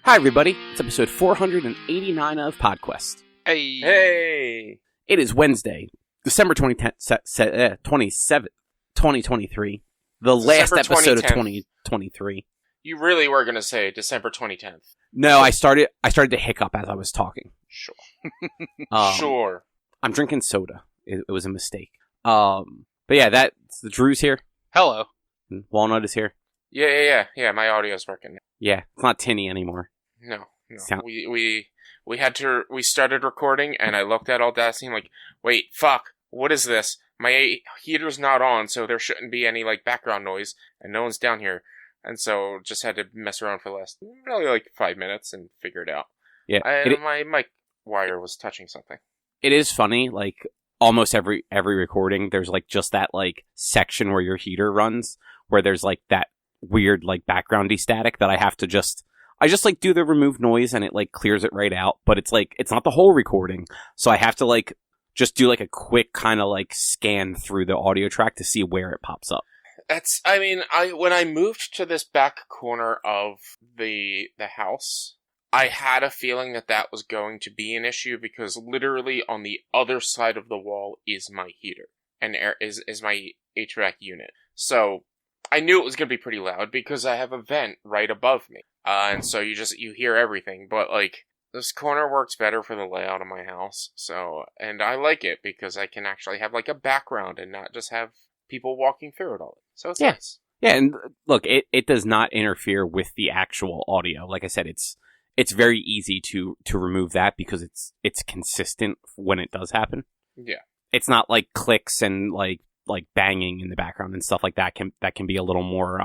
Hi, everybody. It's episode 489 of PodQuest. Hey! It is Wednesday, December 27th, 2023. The last December episode 2010. of 2023. You really were going to say December 2010th. No, I started to hiccup as I was talking. Sure. Sure. I'm drinking soda. It was a mistake. But yeah, that's the Drew's here. Hello. And Walnut is here. Yeah, my audio's working now. Yeah, it's not tinny anymore. No. Sound- We started recording, and I looked at Audacity and like, wait, fuck, what is this? My heater's not on, so there shouldn't be any, background noise, and no one's down here. And so just had to mess around for the last, really, 5 minutes and figure it out. Yeah. And my mic wire was touching something. It is funny, almost every recording, there's, just that, section where your heater runs, where there's, that weird, backgroundy static that I have to I just do the remove noise and it clears it right out, but it's it's not the whole recording. So I have to just do a quick kind of scan through the audio track to see where it pops up. When I moved to this back corner of the house, I had a feeling that was going to be an issue because literally on the other side of the wall is my heater and is my HVAC unit. So I knew it was going to be pretty loud because I have a vent right above me. And so you hear everything. But, this corner works better for the layout of my house. So, and I like it because I can actually have, a background and not just have people walking through it all. So it's nice. Yeah, and look, it does not interfere with the actual audio. Like I said, it's very easy to remove that because it's consistent when it does happen. Yeah. It's not clicks and, banging in the background and stuff like that can be a little more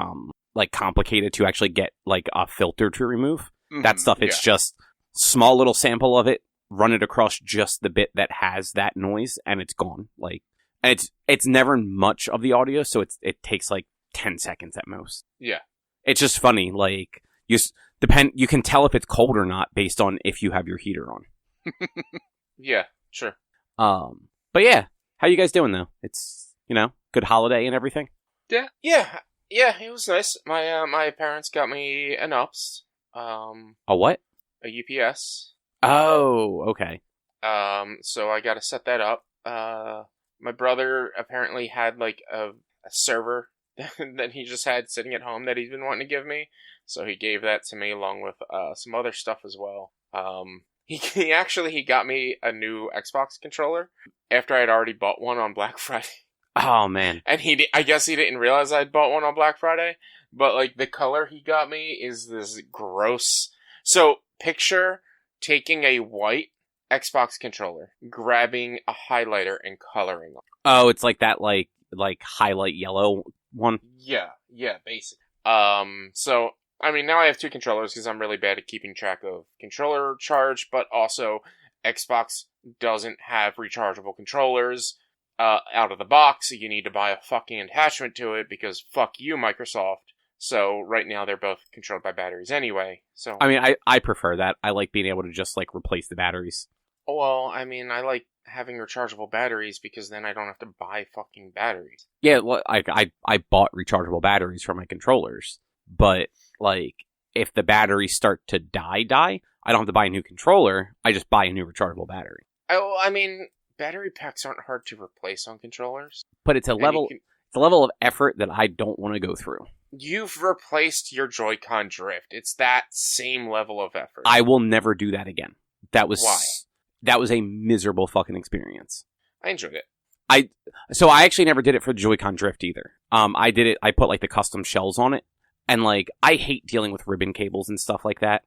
complicated to actually get a filter to remove. Mm-hmm. That stuff, it's just small little sample of it, run it across just the bit that has that noise, and it's gone. And it's never much of the audio, so it takes 10 seconds at most. Yeah, it's just funny. You can tell if it's cold or not based on if you have your heater on. Yeah, sure. But yeah, how you guys doing though? It's good holiday and everything. Yeah, it was nice. My parents got me an UPS. A what? A UPS. Oh, okay. So I got to set that up. My brother apparently had a server that he just had sitting at home that he's been wanting to give me. So he gave that to me along with some other stuff as well. He got me a new Xbox controller after I'd already bought one on Black Friday. Oh, man. And I guess he didn't realize I'd bought one on Black Friday, but, the color he got me is this gross... So, picture taking a white Xbox controller, grabbing a highlighter, and coloring it. Oh, it's that, highlight yellow one? Yeah, basically. So, now I have two controllers because I'm really bad at keeping track of controller charge, but also Xbox doesn't have rechargeable controllers. Out of the box, you need to buy a fucking attachment to it because fuck you, Microsoft. So right now they're both controlled by batteries anyway. So I prefer that. I like being able to just replace the batteries. Well, I like having rechargeable batteries because then I don't have to buy fucking batteries. Yeah, well, I bought rechargeable batteries for my controllers, but if the batteries start to die, I don't have to buy a new controller. I just buy a new rechargeable battery. Battery packs aren't hard to replace on controllers. But it's a level of effort that I don't want to go through. You've replaced your Joy-Con drift. It's that same level of effort. I will never do that again. Why? That was a miserable fucking experience. I enjoyed it. I actually never did it for the Joy-Con drift either. I did it, I put the custom shells on it. And I hate dealing with ribbon cables and stuff like that.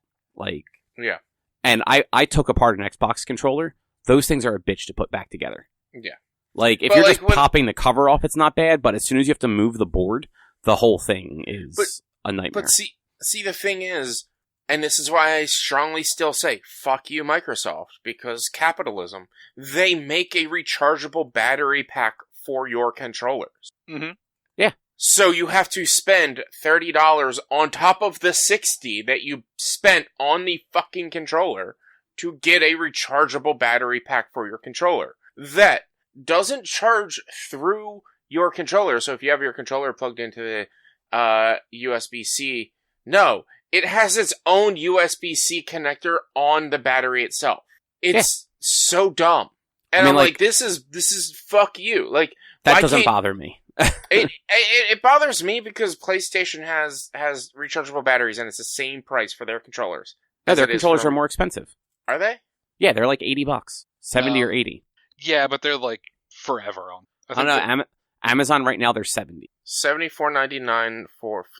Yeah. And I took apart an Xbox controller. Those things are a bitch to put back together. Yeah. If you're just popping the cover off, it's not bad, but as soon as you have to move the board, the whole thing is a nightmare. But see, the thing is, and this is why I strongly still say, fuck you, Microsoft, because capitalism, they make a rechargeable battery pack for your controllers. Mm-hmm. Yeah. So you have to spend $30 on top of the $60 that you spent on the fucking controller to get a rechargeable battery pack for your controller that doesn't charge through your controller. So if you have your controller plugged into the USB-C, no, it has its own USB-C connector on the battery itself. It's so dumb. And I'm like, this is fuck you. Like, that doesn't bother me. it bothers me because PlayStation has rechargeable batteries and it's the same price for their controllers. No, their controllers are more expensive. Are they? Yeah, they're like $80, 70 or 80. Yeah, but they're like forever on. I don't know. Amazon right now they're 70. $74.99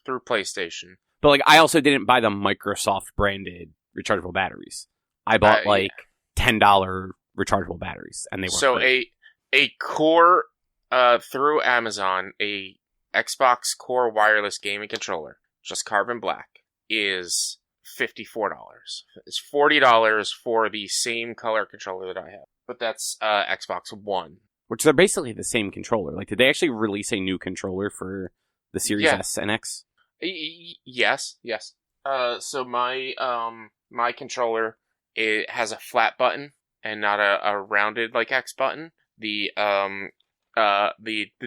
through PlayStation. But like, I also didn't buy the Microsoft branded rechargeable batteries. I bought $10 rechargeable batteries, and they were so great. a core through Amazon, a Xbox Core wireless gaming controller, just carbon black, is $54. It's $40 for the same color controller that I have, but that's Xbox One, which they're basically the same controller. Like, did they actually release a new controller for the Series S and X? Yes. So my controller, it has a flat button and not a rounded like X button. The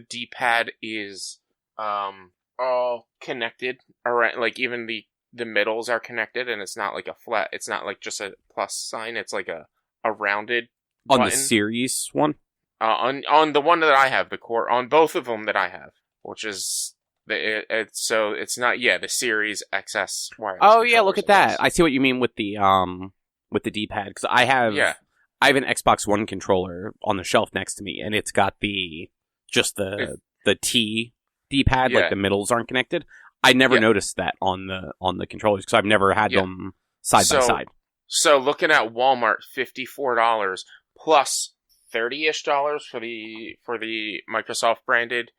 D-pad is all connected around, like even the middles are connected, and it's not like a flat. It's not like just a plus sign. It's like a rounded on button. The Series one. On the one that I have, the core, on both of them that I have, which is so it's not the Series XS wireless. Oh yeah, look at that. I see what you mean with the D-pad, because I have an Xbox One controller on the shelf next to me, and it's got the T D-pad, like the middles aren't connected. I never noticed that on the controllers because I've never had them side by side. So looking at Walmart, $54 plus $30-ish for the Microsoft branded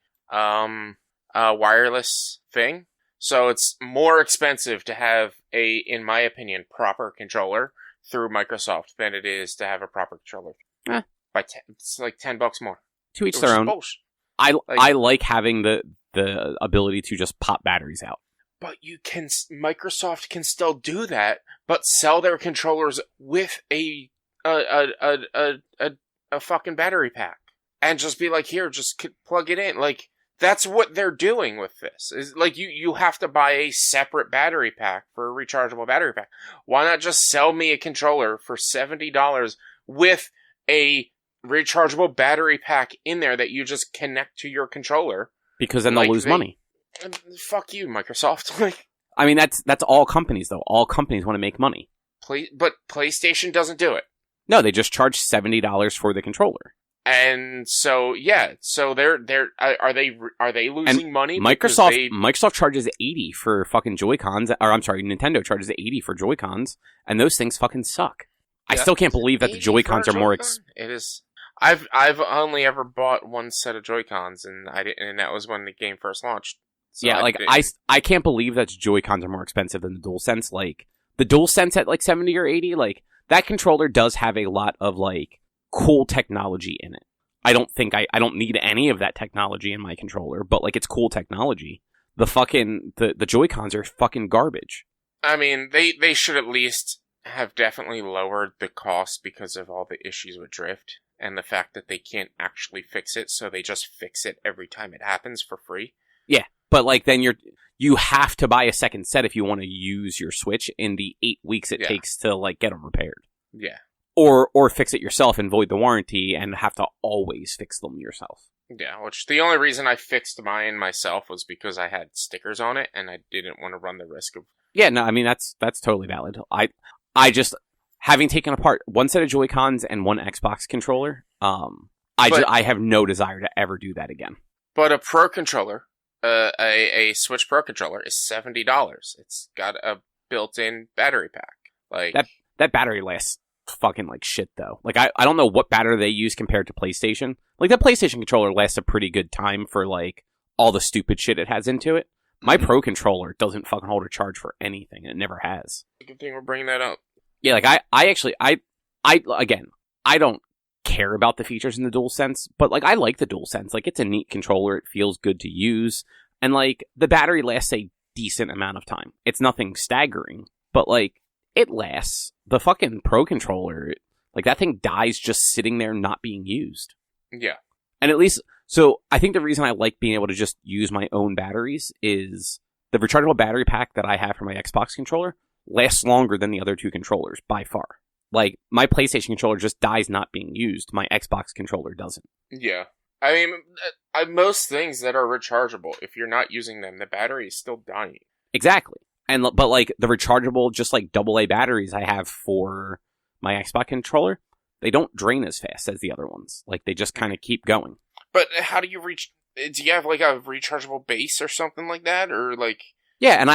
wireless thing. So it's more expensive to have in my opinion, proper controller through Microsoft than it is to have a proper controller. It's like $10 more. To each their own. Bullshit. I like having the ability to just pop batteries out. But Microsoft can still do that, but sell their controllers with a fucking battery pack, and just be like, here, just plug it in. Like, that's what they're doing with this. Is like you have to buy a separate battery pack for a rechargeable battery pack. Why not just sell me a controller for $70 with a rechargeable battery pack in there that you just connect to your controller? Because then they'll lose money. Fuck you, Microsoft. I mean, that's all companies, though. All companies want to make money. But PlayStation doesn't do it. No, they just charge $70 for the controller. And so are they losing money? Microsoft charges $80 for fucking Joy-Cons, or I'm sorry, Nintendo charges $80 for Joy-Cons, and those things fucking suck. I still can't believe that the Joy-Cons are more It is. I've only ever bought one set of Joy-Cons, and that was when the game first launched. So I can't believe that Joy-Cons are more expensive than the DualSense. Like, the DualSense at like 70 or 80, like, that controller does have a lot of like cool technology in it. I don't need any of that technology in my controller, but like, it's cool technology. The Joy-Cons are fucking garbage. I mean, they should at least have definitely lowered the cost because of all the issues with drift and the fact that they can't actually fix it, so they just fix it every time it happens for free. Yeah, but like, then you have to buy a second set if you want to use your Switch in the 8 weeks it takes to like get them repaired. Yeah. Or fix it yourself and void the warranty and have to always fix them yourself. Yeah, which the only reason I fixed mine myself was because I had stickers on it and I didn't want to run the risk of... Yeah, no, I mean, that's totally valid. I just, having taken apart one set of Joy-Cons and one Xbox controller, I have no desire to ever do that again. But a Pro controller, a Switch Pro controller is $70. It's got a built-in battery pack. Like that battery lasts fucking like shit, though. Like, I don't know what battery they use compared to PlayStation. Like, that PlayStation controller lasts a pretty good time for like all the stupid shit it has into it. My Pro controller doesn't fucking hold a charge for anything. It never has. Good thing we're bringing that up. Yeah, like, I don't care about the features in the DualSense, but like, I like the DualSense. Like, it's a neat controller. It feels good to use. And like, the battery lasts a decent amount of time. It's nothing staggering, but like, it lasts. The fucking Pro controller, like, that thing dies just sitting there not being used. Yeah. And at least, so I think the reason I like being able to just use my own batteries is the rechargeable battery pack that I have for my Xbox controller lasts longer than the other two controllers, by far. Like, my PlayStation controller just dies not being used. My Xbox controller doesn't. Yeah. I mean, most things that are rechargeable, if you're not using them, the battery is still dying. Exactly. But, like, the rechargeable, just, like, AA batteries I have for my Xbox controller, they don't drain as fast as the other ones. Like, they just kind of keep going. But how do you do you have, like, a rechargeable base or something like that? Or, like... Yeah, and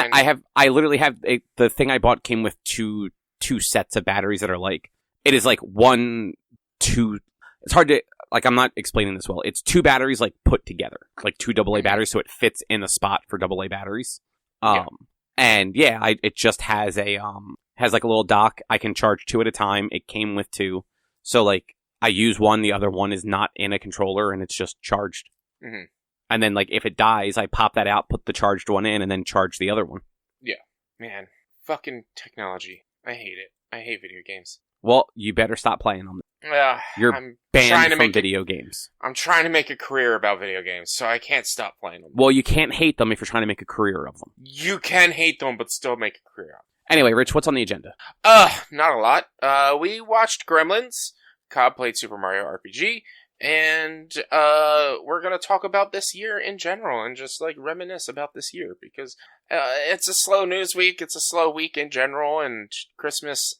I literally have... the thing I bought came with two sets of batteries that are, like... It is, like, 1, 2... It's hard to... Like, I'm not explaining this well. It's 2 batteries, like, put together. Like, 2 AA batteries, so it fits in a spot for AA batteries. And, yeah, it just has has, like, a little dock. I can charge 2 at a time. It came with 2. So, like, I use one, the other one is not in a controller, and it's just charged. Mm-hmm. And then, like, if it dies, I pop that out, put the charged one in, and then charge the other one. Yeah. Man. Fucking technology. I hate it. I hate video games. Well, you better stop playing them. You're banned from video games. I'm trying to make a career about video games, so I can't stop playing them. Well, you can't hate them if you're trying to make a career of them. You can hate them, but still make a career of them. Anyway, Rich, what's on the agenda? Not a lot. We watched Gremlins. Cobb played Super Mario RPG. And, we're gonna talk about this year in general and just, like, reminisce about this year because, it's a slow news week, it's a slow week in general, and Christmas,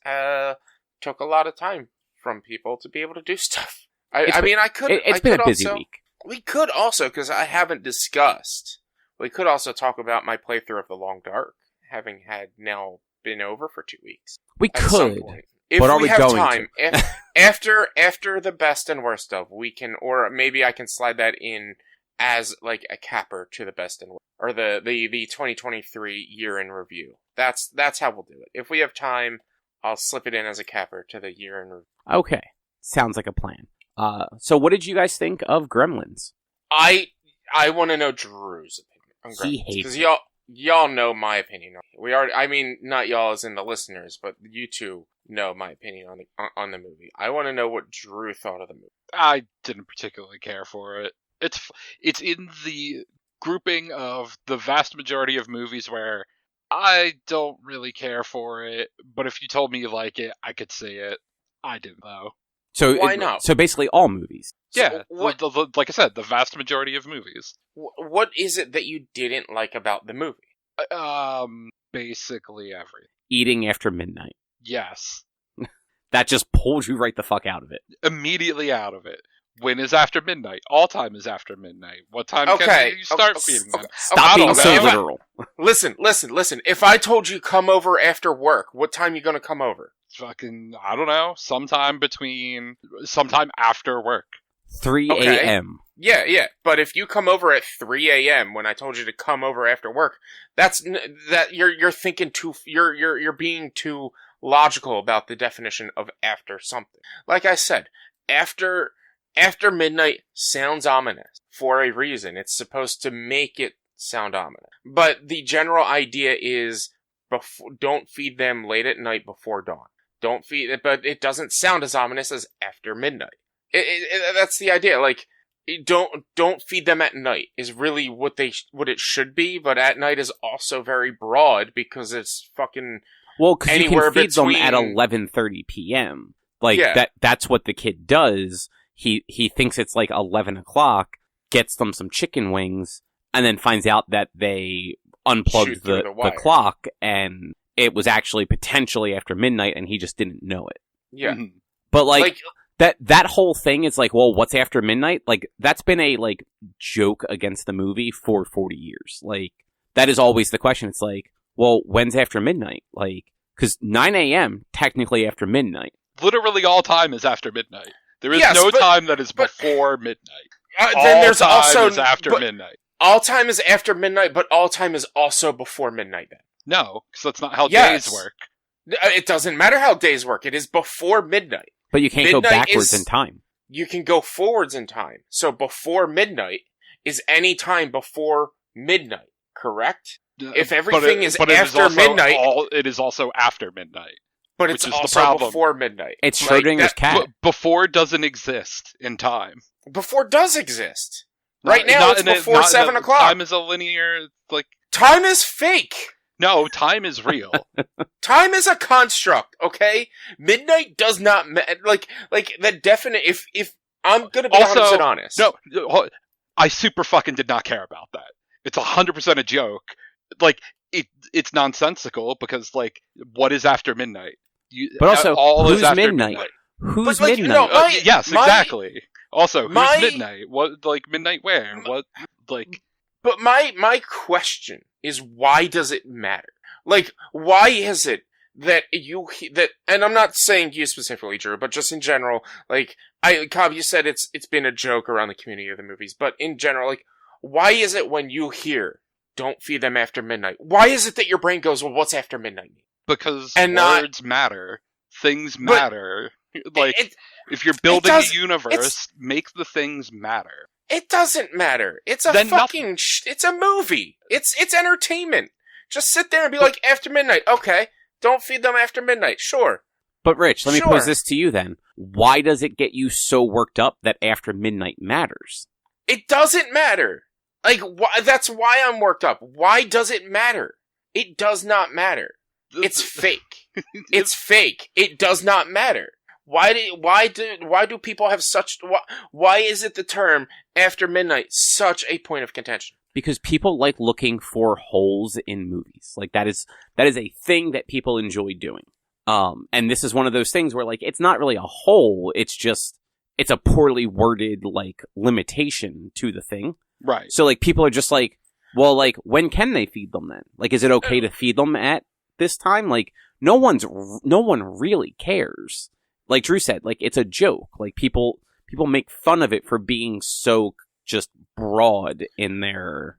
took a lot of time from people to be able to do stuff. It's been a busy week. We could also, because I haven't discussed, we could also talk about my playthrough of The Long Dark, having had now been over for 2 weeks. We could. If but we have time, after the best and worst of, we can, or maybe I can slide that in as like a capper to the best and worst, or the 2023 year in review. That's how we'll do it. If we have time, I'll slip it in as a capper to the year in review. Okay, sounds like a plan. So what did you guys think of Gremlins? I want to know Drew's opinion on Gremlins. He hates because y'all know my opinion. Not y'all as in the listeners, but you two know my opinion on the movie. I want to know what Drew thought of the movie. I didn't particularly care for it. It's in the grouping of the vast majority of movies where I don't really care for it, but if you told me you like it, I could see it. I didn't though. So why not? So basically all movies. Yeah, so like I said, the vast majority of movies. What is it that you didn't like about the movie? Basically everything. Eating after midnight. Yes. That just pulled you right the fuck out of it. Immediately out of it. When is after midnight? All time is after midnight. What time can you start feeding them? Stop being so literal. Listen. If I told you come over after work, what time you gonna come over? Fucking, I don't know. Sometime after work. 3 a.m. Yeah. But if you come over at 3 a.m. when I told you to come over after work, you're thinking too. You're being too logical about the definition of after something. Like I said, after midnight sounds ominous for a reason. It's supposed to make it sound ominous. But the general idea is don't feed them late at night before dawn. But it doesn't sound as ominous as after midnight. That's the idea. Like, don't feed them at night is really what it should be. But at night is also very broad because it's fucking because you can feed them at 11:30 p.m. Like that's what the kid does. He thinks it's like 11 o'clock, gets them some chicken wings, and then finds out that they unplugged the clock, and it was actually potentially after midnight, and he just didn't know it. Yeah. Mm-hmm. But, like that whole thing is like, well, what's after midnight? Like, that's been a, like, joke against the movie for 40 years. Like, that is always the question. It's like, well, when's after midnight? Like, because 9 a.m., technically after midnight. Literally all time is after midnight. There is time that is before midnight. Then there's also is after midnight. All time is after midnight, but all time is also before midnight then. No, because that's not how days work. It doesn't matter how days work. It is before midnight. But you can't go backwards in time. You can go forwards in time. So before midnight is any time before midnight, correct? If everything is after midnight... it is also after midnight. But it's also before midnight. It's Schrodinger's cat. Before doesn't exist in time. Before does exist. Right now, it's before 7 o'clock. Time is a linear, like... Time is fake! No, time is real. Time is a construct, okay? Midnight does not... Like, the definite... If I'm gonna be 100% honest. No, I super fucking did not care about that. It's 100% a joke. Like, it's nonsensical, because, like, what is after midnight? But also, who's is after midnight? Who's midnight? No, yes, exactly. Also, who's midnight? What, like, midnight where? What, like... But my question is, why does it matter? Like, why is it that and I'm not saying you specifically, Drew, but just in general, like, Cobb, you said it's been a joke around the community of the movies, but in general, like, why is it when you hear, don't feed them after midnight, why is it that your brain goes, well, what's after midnight mean? Because words matter. Things matter. Like, if you're building a universe, make the things matter. It doesn't matter. It's a fucking... it's a movie. It's entertainment. Just sit there and be like, after midnight. Okay. Don't feed them after midnight. Sure. But Rich, let me pose this to you then. Why does it get you so worked up that after midnight matters? It doesn't matter. Like, that's why I'm worked up. Why does it matter? It does not matter. It's fake. It's fake. It does not matter. Why do people have such... Why is it the term after midnight such a point of contention? Because people like looking for holes in movies. Like, that is a thing that people enjoy doing. And this is one of those things where, like, it's not really a hole, it's a poorly worded, like, limitation to the thing. Right. So, like, people are just like, well, like, when can they feed them then? Like, is it okay to feed them at this time? Like, no one really cares. Like Drew said, like, it's a joke. Like, people make fun of it for being so just broad in their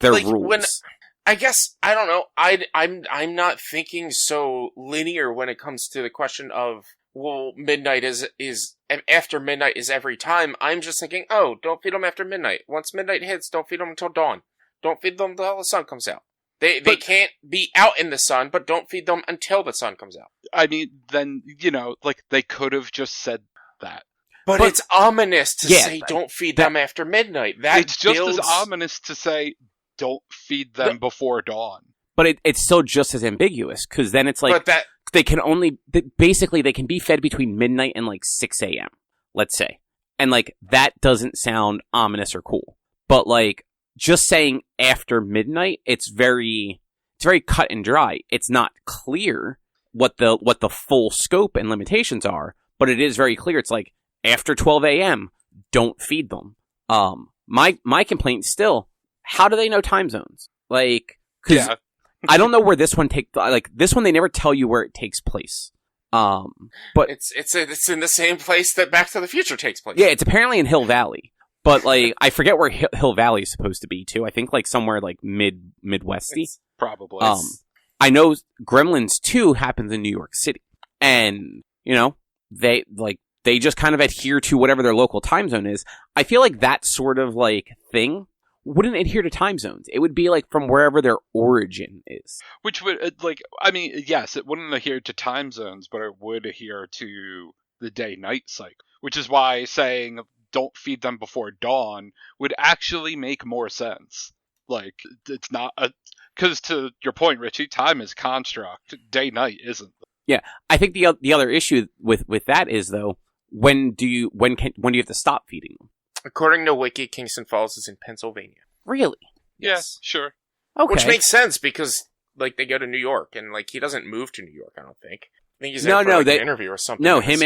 like, rules. I guess, I don't know, I'm not thinking so linear when it comes to the question of, well, midnight is after midnight is every time. I'm just thinking, oh, don't feed them after midnight. Once midnight hits, don't feed them until dawn. Don't feed them until the sun comes out. They can't be out in the sun, but don't feed them until the sun comes out. I mean, then, you know, like, they could have just said that. But it's ominous to say don't feed them after midnight. It's just as ominous to say don't feed them before dawn. But it's still just as ambiguous, because then it's like, they can be fed between midnight and, like, 6 a.m., let's say. And, like, that doesn't sound ominous or cool. But, like, just saying after midnight, it's very cut and dry. It's not clear what the full scope and limitations are, but it is very clear. It's like, after 12 a.m., don't feed them. My complaint still, how do they know time zones? Like, because I don't know where this one this one they never tell you where it takes place. But it's in the same place that Back to the Future takes place. Yeah, it's apparently in Hill Valley. But, like, I forget where Hill Valley is supposed to be, too. I think, like, somewhere, like, Midwesty. Probably. I know Gremlins 2 happens in New York City. And, you know, they just kind of adhere to whatever their local time zone is. I feel like that sort of, like, thing wouldn't adhere to time zones. It would be, like, from wherever their origin is. Which would, like, I mean, yes, it wouldn't adhere to time zones, but it would adhere to the day-night cycle. Which is why saying... don't feed them before dawn would actually make more sense. Like, it's not because to your point, Richie, time is construct. Day night isn't. Yeah, I think the other issue with that is, though, when do you have to stop feeding them? According to Wiki, Kingston Falls is in Pennsylvania. Really? Yes, sure. Okay. Which makes sense because, like, they go to New York and, like, he doesn't move to New York. I don't think. I think he's there for an interview or something. No, him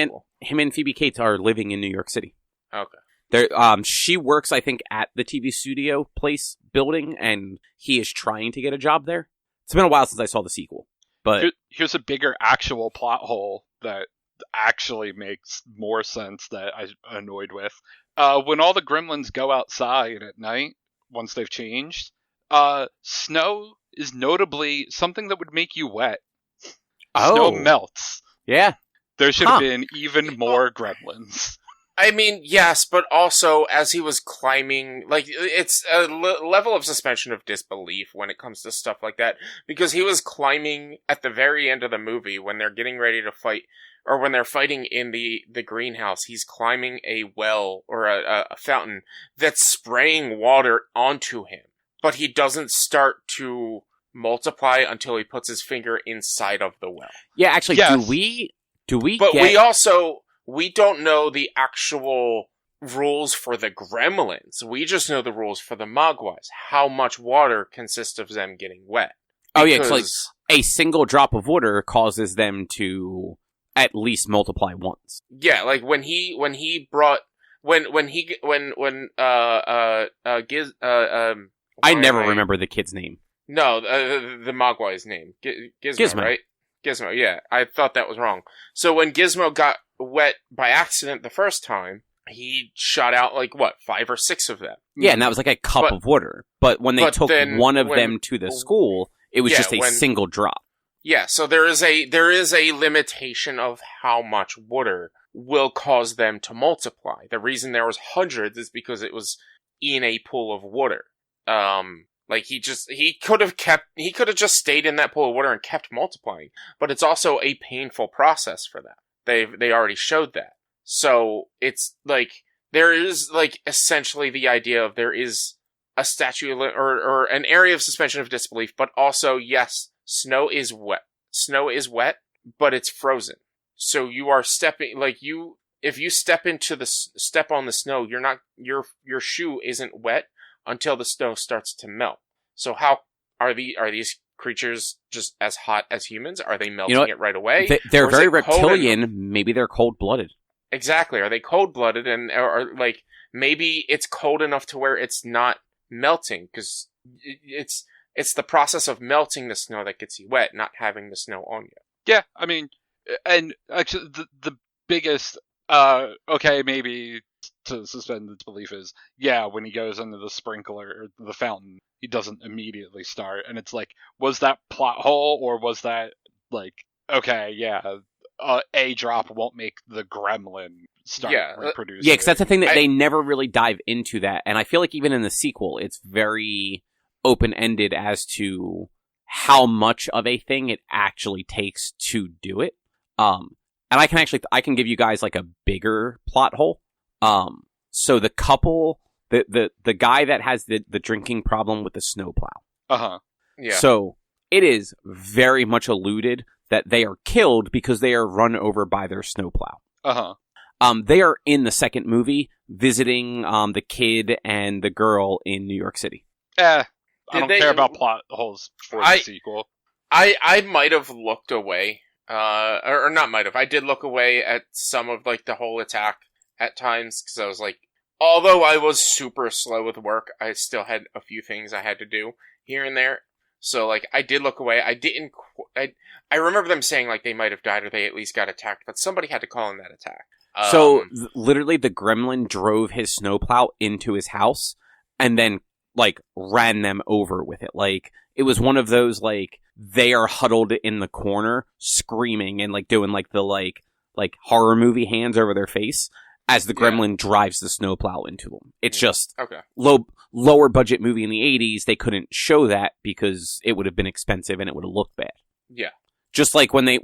and Phoebe Cates are living in New York City. Okay. She works, I think, at the TV studio place building, and he is trying to get a job there. It's been a while since I saw the sequel, but here's a bigger actual plot hole that actually makes more sense that I'm annoyed with. When all the gremlins go outside at night, once they've changed, snow is notably something that would make you wet. Snow melts. Yeah. There should have been even more gremlins. I mean, yes, but also as he was climbing, like, it's a level of suspension of disbelief when it comes to stuff like that, because he was climbing at the very end of the movie when they're getting ready to fight, or when they're fighting in the greenhouse, he's climbing a well, or a fountain, that's spraying water onto him, but he doesn't start to multiply until he puts his finger inside of the well. Yeah, actually, yes. We don't know the actual rules for the Gremlins. We just know the rules for the Mogwais. How much water consists of them getting wet. Oh yeah, it's like a single drop of water causes them to at least multiply once. Yeah, like when I never remember the kid's name. No, the Mogwai's name. Gizmo, right? Gizmo, yeah. I thought that was wrong. So when Gizmo got wet by accident the first time, he shot out, 5 or 6 of them. Yeah, and that was like a cup of water. But when they took one of them to the school, it was just a single drop. Yeah, so there is a limitation of how much water will cause them to multiply. The reason there was hundreds is because it was in a pool of water. He could have just stayed in that pool of water and kept multiplying, but it's also a painful process for that. They already showed that. So it's there is essentially the idea of there is a statute or an area of suspension of disbelief, but also yes, snow is wet. Snow is wet, but it's frozen. So you are stepping if you step on the snow, you're not your shoe isn't wet until the snow starts to melt. So how are these creatures just as hot as humans? Are they melting it right away? They're very reptilian. Maybe they're cold-blooded. Exactly. Are they cold-blooded? Or maybe it's cold enough to where it's not melting, because it's the process of melting the snow that gets you wet, not having the snow on you. Yeah, I mean, and actually the biggest, maybe to suspend the belief is, when he goes into the sprinkler or the fountain, he doesn't immediately start, and it's was that plot hole, or was that a drop won't make the gremlin start reproducing? Yeah, because that's the thing that they never really dive into that, and I feel like even in the sequel, it's very open-ended as to how much of a thing it actually takes to do it. And I can give you guys a bigger plot hole. So the couple, the guy that has the drinking problem with the snowplow. Uh-huh. Yeah. So it is very much alluded that they are killed because they are run over by their snowplow. Uh-huh. They are in the second movie visiting the kid and the girl in New York City. I don't care about plot holes for the sequel. I might have looked away. Or not might have. I did look away at some of the whole attack at times, because I was although I was super slow with work, I still had a few things I had to do here and there. So I did look away. I remember them saying they might have died or they at least got attacked, but somebody had to call in that attack. So literally the gremlin drove his snowplow into his house and then ran them over with it. It was one of those they are huddled in the corner screaming and doing the horror movie hands over their face as the gremlin drives the snowplow into them. It's just lower budget movie in the 80s. They couldn't show that because it would have been expensive and it would have looked bad. Yeah. Just like when they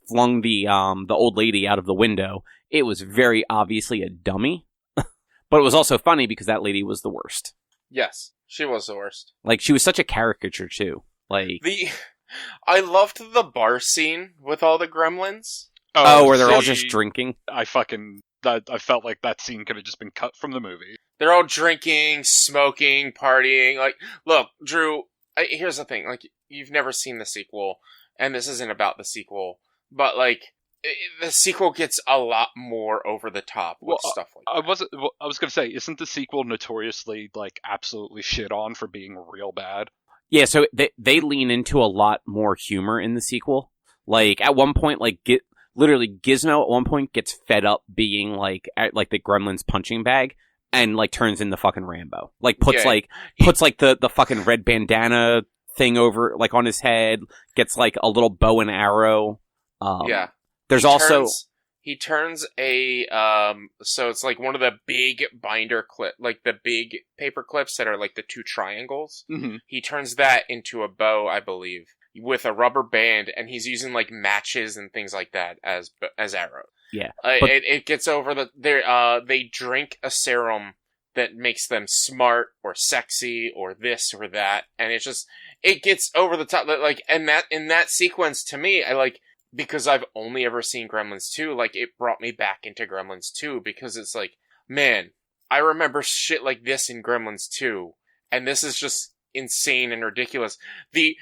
flung the old lady out of the window, it was very obviously a dummy. But it was also funny because that lady was the worst. Yes, she was the worst. She was such a caricature too. I loved the bar scene with all the gremlins. Where they're all just drinking. I felt like that scene could have just been cut from the movie. They're all drinking, smoking, partying. Look, Drew, here's the thing. You've never seen the sequel, and this isn't about the sequel, but the sequel gets a lot more over the top with stuff like that. I was going to say, isn't the sequel notoriously absolutely shit on for being real bad? Yeah, so they lean into a lot more humor in the sequel. At one point, literally Gizmo at one point gets fed up being at the Gremlins punching bag and turns into fucking Rambo. Puts the fucking red bandana thing over on his head, gets a little bow and arrow. There's he turns a, so it's like one of the big binder clip, like the big paper clips that are like the two triangles. Mm-hmm. He turns that into a bow, I believe, with a rubber band, and he's using like matches and things like that as arrows. Yeah. It gets over they drink a serum that makes them smart or sexy or this or that, and it gets over the top. Like, and that in that sequence to me, I like, because I've only ever seen Gremlins 2, like, it brought me back into Gremlins 2, because it's like, man, I remember shit like this in Gremlins 2, and this is just insane and ridiculous. The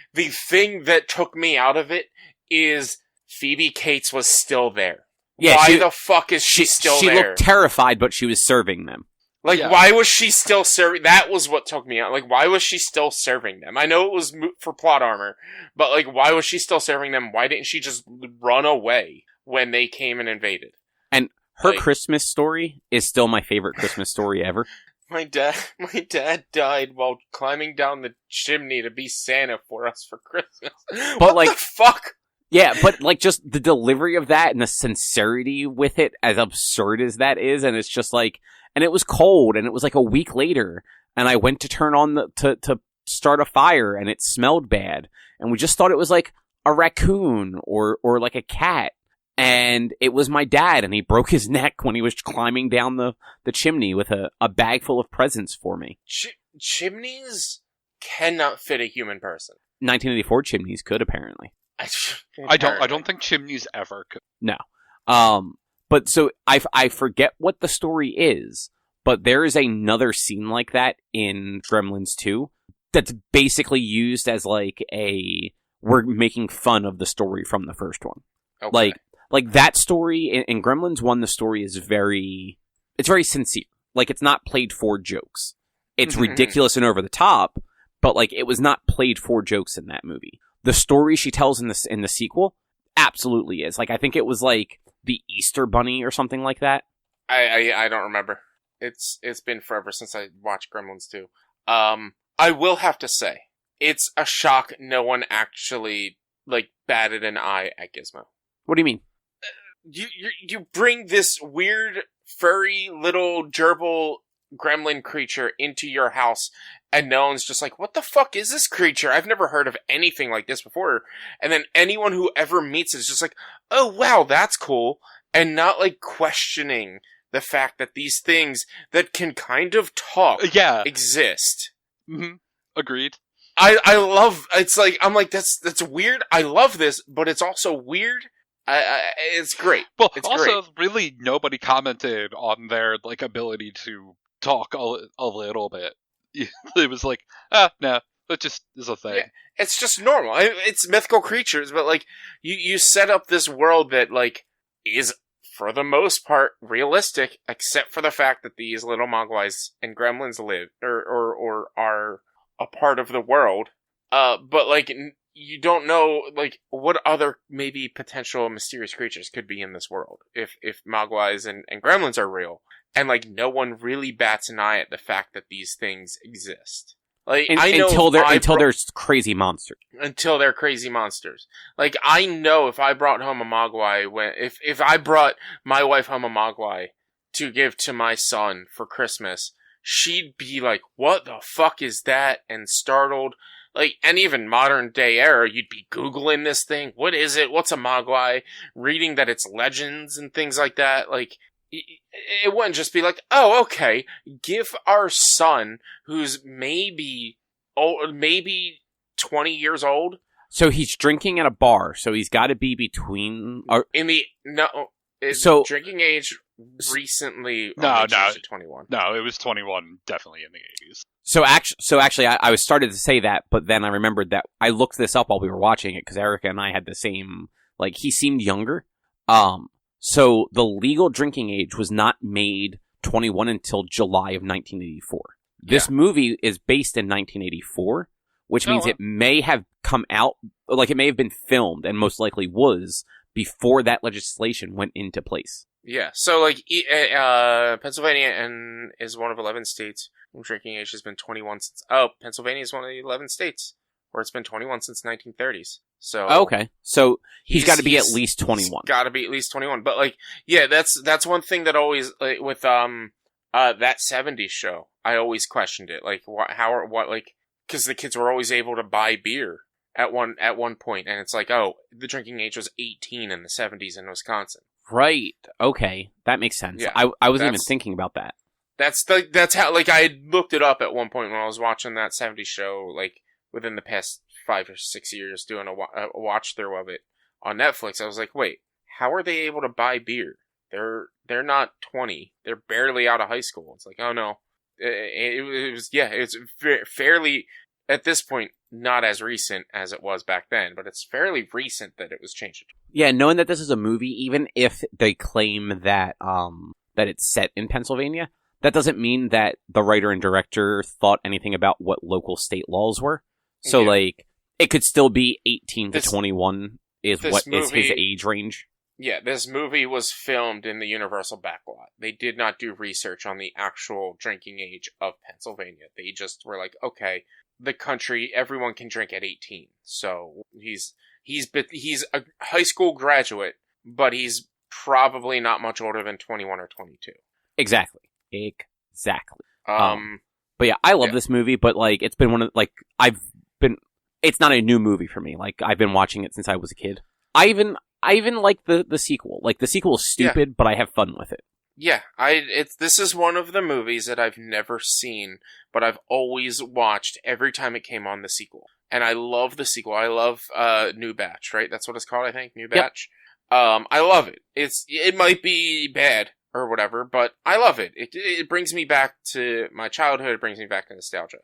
thing that took me out of it is Phoebe Cates was still there. Yeah, why the fuck is she still there? She looked terrified, but she was serving them. Like, why was she still serving? That was what took me out. Like, why was she still serving them? I know it was for plot armor, but, like, why was she still serving them? Why didn't she just run away when they came and invaded? And her Christmas story is still my favorite Christmas story ever. My dad died while climbing down the chimney to be Santa for us for Christmas. But, what like, the fuck? Yeah, but, like, just the delivery of that and the sincerity with it, as absurd as that is, and it's just like... And it was cold, and it was like a week later, and I went to turn on to start a fire, and it smelled bad, and we just thought it was like a raccoon or like a cat, and it was my dad, and he broke his neck when he was climbing down the chimney with a bag full of presents for me. Chimneys cannot fit a human person. 1984 chimneys could, apparently. I don't think chimneys ever could. No. But so I forget what the story is, but there is another scene like that in Gremlins 2 that's basically used as like we're making fun of the story from the first one. Okay. Like that story in Gremlins 1, the story is very sincere. Like, it's not played for jokes. It's ridiculous and over the top, but like, it was not played for jokes in that movie. The story she tells in the sequel absolutely is. Like, I think it was like the Easter Bunny or something like that. I don't remember. It's been forever since I watched Gremlins 2. I will have to say, it's a shock no one actually, like, batted an eye at Gizmo. What do you mean? You bring this weird, furry, little gerbil gremlin creature into your house, and no one's just like, what the fuck is this creature? I've never heard of anything like this before. And then anyone who ever meets it is just like, oh wow, that's cool. And not like questioning the fact that these things that can kind of talk exist. Mm-hmm. Agreed. I love, it's like, I'm like, that's weird. I love this, but it's also weird. It's great. Well, it's also, great. Really nobody commented on their, like, ability to talk a little bit. It was like, no, that just is a thing. Yeah, it's just normal. It's mythical creatures, but, like, you set up this world that, like, is, for the most part, realistic, except for the fact that these little mogwais and gremlins live, or are a part of the world. But, like, you don't know, like, what other maybe potential mysterious creatures could be in this world if mogwais and gremlins are real. And, like, no one really bats an eye at the fact that these things exist. Like, until there's crazy monsters. Until they're crazy monsters. Like, I know if I brought home a mogwai, if I brought my wife home a mogwai to give to my son for Christmas, she'd be like, what the fuck is that? And startled. Like, and even modern day era, you'd be Googling this thing. What is it? What's a mogwai? Reading that it's legends and things like that. Like, it wouldn't just be like, oh, okay, give our son, who's maybe 20 years old. So he's drinking at a bar, so he's got to be between... drinking age recently... No, 21. No, it was 21, definitely in the 80s. So actually, I was started to say that, but then I remembered that I looked this up while we were watching it, because Erica and I had the same... Like, he seemed younger. So the legal drinking age was not made 21 until July of 1984. This movie is based in 1984, which means it may have come out, like it may have been filmed, and most likely was, before that legislation went into place. Yeah, so like Pennsylvania is one of 11 states where drinking age has been 21 since... Oh, Pennsylvania is one of the 11 states where it's been 21 since 1930s. So okay, so he's got to be at least 21. Got to be at least 21. But like, yeah, that's one thing that always like, with that 70s show, I always questioned it. Like, because the kids were always able to buy beer at one point, and it's like, oh, the drinking age was 18 in the 70s in Wisconsin. Right. Okay, that makes sense. Yeah, I wasn't even thinking about that. That's how, like, I had looked it up at one point when I was watching that 70s show, like, within the past 5 or 6 years, doing a watch through of it on Netflix. I was like, wait, how are they able to buy beer? They're not 20. They're barely out of high school. It's like, oh no. It's fairly, at this point, not as recent as it was back then, but it's fairly recent that it was changed. Yeah, knowing that this is a movie, even if they claim that that it's set in Pennsylvania, that doesn't mean that the writer and director thought anything about what local state laws were. So, like, it could still be 18 to 21 is what is his age range. Yeah, this movie was filmed in the Universal backlot. They did not do research on the actual drinking age of Pennsylvania. They just were like, okay, the country, everyone can drink at 18. So he's a high school graduate, but he's probably not much older than 21 or 22. Exactly. But yeah, I love this movie, but like, it's been it's not a new movie for me. Like, I've been watching it since I was a kid. I even like the sequel. Like, the sequel is stupid, but I have fun with it. Yeah, this is one of the movies that I've never seen, but I've always watched every time it came on, the sequel. And I love the sequel. I love New Batch, right? That's what it's called, I think, New Batch. Yep. I love it. It might be bad or whatever, but I love it. It brings me back to my childhood. It brings me back to nostalgia.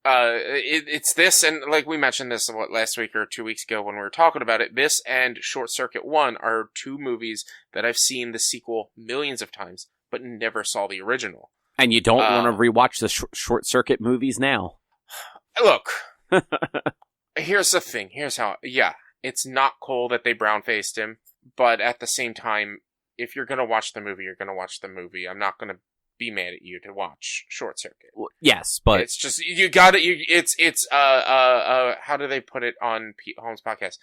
It's this, and like we mentioned this last week or 2 weeks ago when we were talking about it, this and Short Circuit 1 are two movies that I've seen the sequel millions of times, but never saw the original. And you don't want to rewatch the Short Circuit movies now. Look, here's the thing. Here's how, it's not cool that they brown-faced him, but at the same time, if you're going to watch the movie, you're going to watch the movie. I'm not going to be mad at you to watch Short Circuit. Well, yes, but it's just, you got it. It's how do they put it on Pete Holmes' podcast?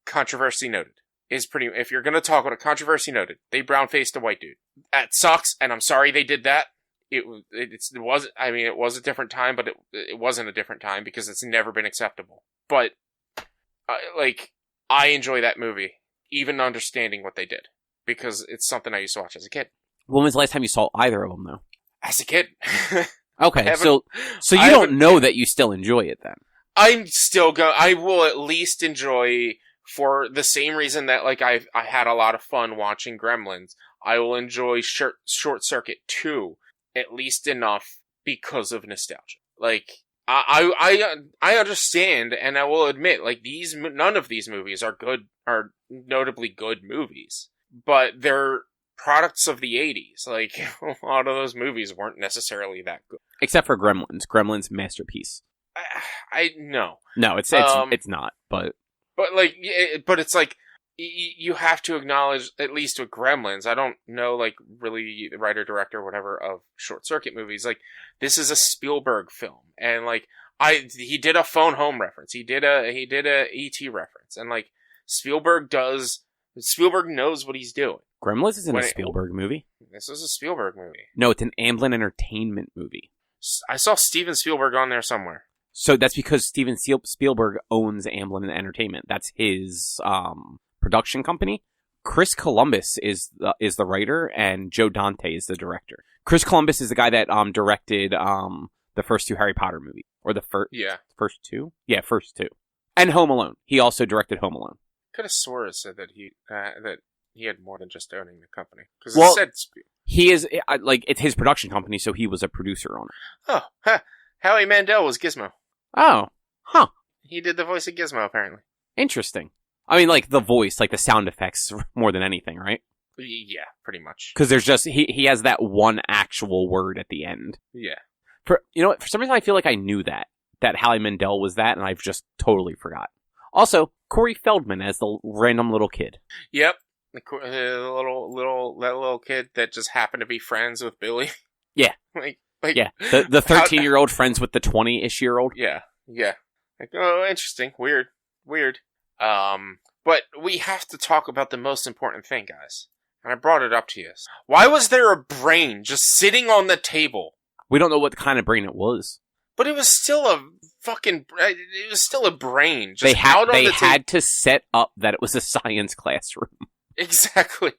Controversy noted is pretty. If you're gonna talk about a controversy noted, they brown faced a white dude. That sucks, and I'm sorry they did that. It was a different time, but it wasn't a different time because it's never been acceptable. But I enjoy that movie, even understanding what they did, because it's something I used to watch as a kid. When was the last time you saw either of them, though? As a kid. Okay, so you don't know that you still enjoy it, then? I'm still I will at least enjoy, for the same reason that, like, I had a lot of fun watching Gremlins, I will enjoy Short Circuit 2, at least enough because of nostalgia. Like, I understand, and I will admit, like, none of these movies are notably good movies, but they're products of the 80s. Like, a lot of those movies weren't necessarily that good. Except for Gremlins. Gremlins, masterpiece. No. No, it's not, but it's like, you have to acknowledge, at least with Gremlins, I don't know, like, really the writer, director, whatever, of Short Circuit movies, like, this is a Spielberg film, and, like, he did a Phone Home reference, he did a E.T. reference, and, like, Spielberg knows what he's doing. Gremlins isn't a Spielberg movie. This is a Spielberg movie. No, it's an Amblin Entertainment movie. I saw Steven Spielberg on there somewhere. So that's because Steven Spielberg owns Amblin Entertainment. That's his production company. Chris Columbus is the writer, and Joe Dante is the director. Chris Columbus is the guy that directed the first two Harry Potter movies, or first two, first two, and Home Alone. He also directed Home Alone. Could have swore it said that he had more than just owning the company. Well, he is it's his production company, so he was a producer on it. Oh, Howie Mandel was Gizmo. Oh, huh. He did the voice of Gizmo, apparently. Interesting. I mean, like, the voice, like the sound effects more than anything, right? Yeah, pretty much. Because there's just, he has that one actual word at the end. Yeah. For some reason I feel like I knew that Howie Mandel was that, and I've just totally forgot. Also, Corey Feldman as the random little kid. Yep. The little kid that just happened to be friends with Billy. Yeah. like yeah. The 13-year-old friends with the 20-ish-year-old. Yeah. Like, oh, interesting. Weird. But we have to talk about the most important thing, guys. And I brought it up to you. Why was there a brain just sitting on the table? We don't know what kind of brain it was. But it was still a brain. Just They had had to set up that it was a science classroom. Exactly.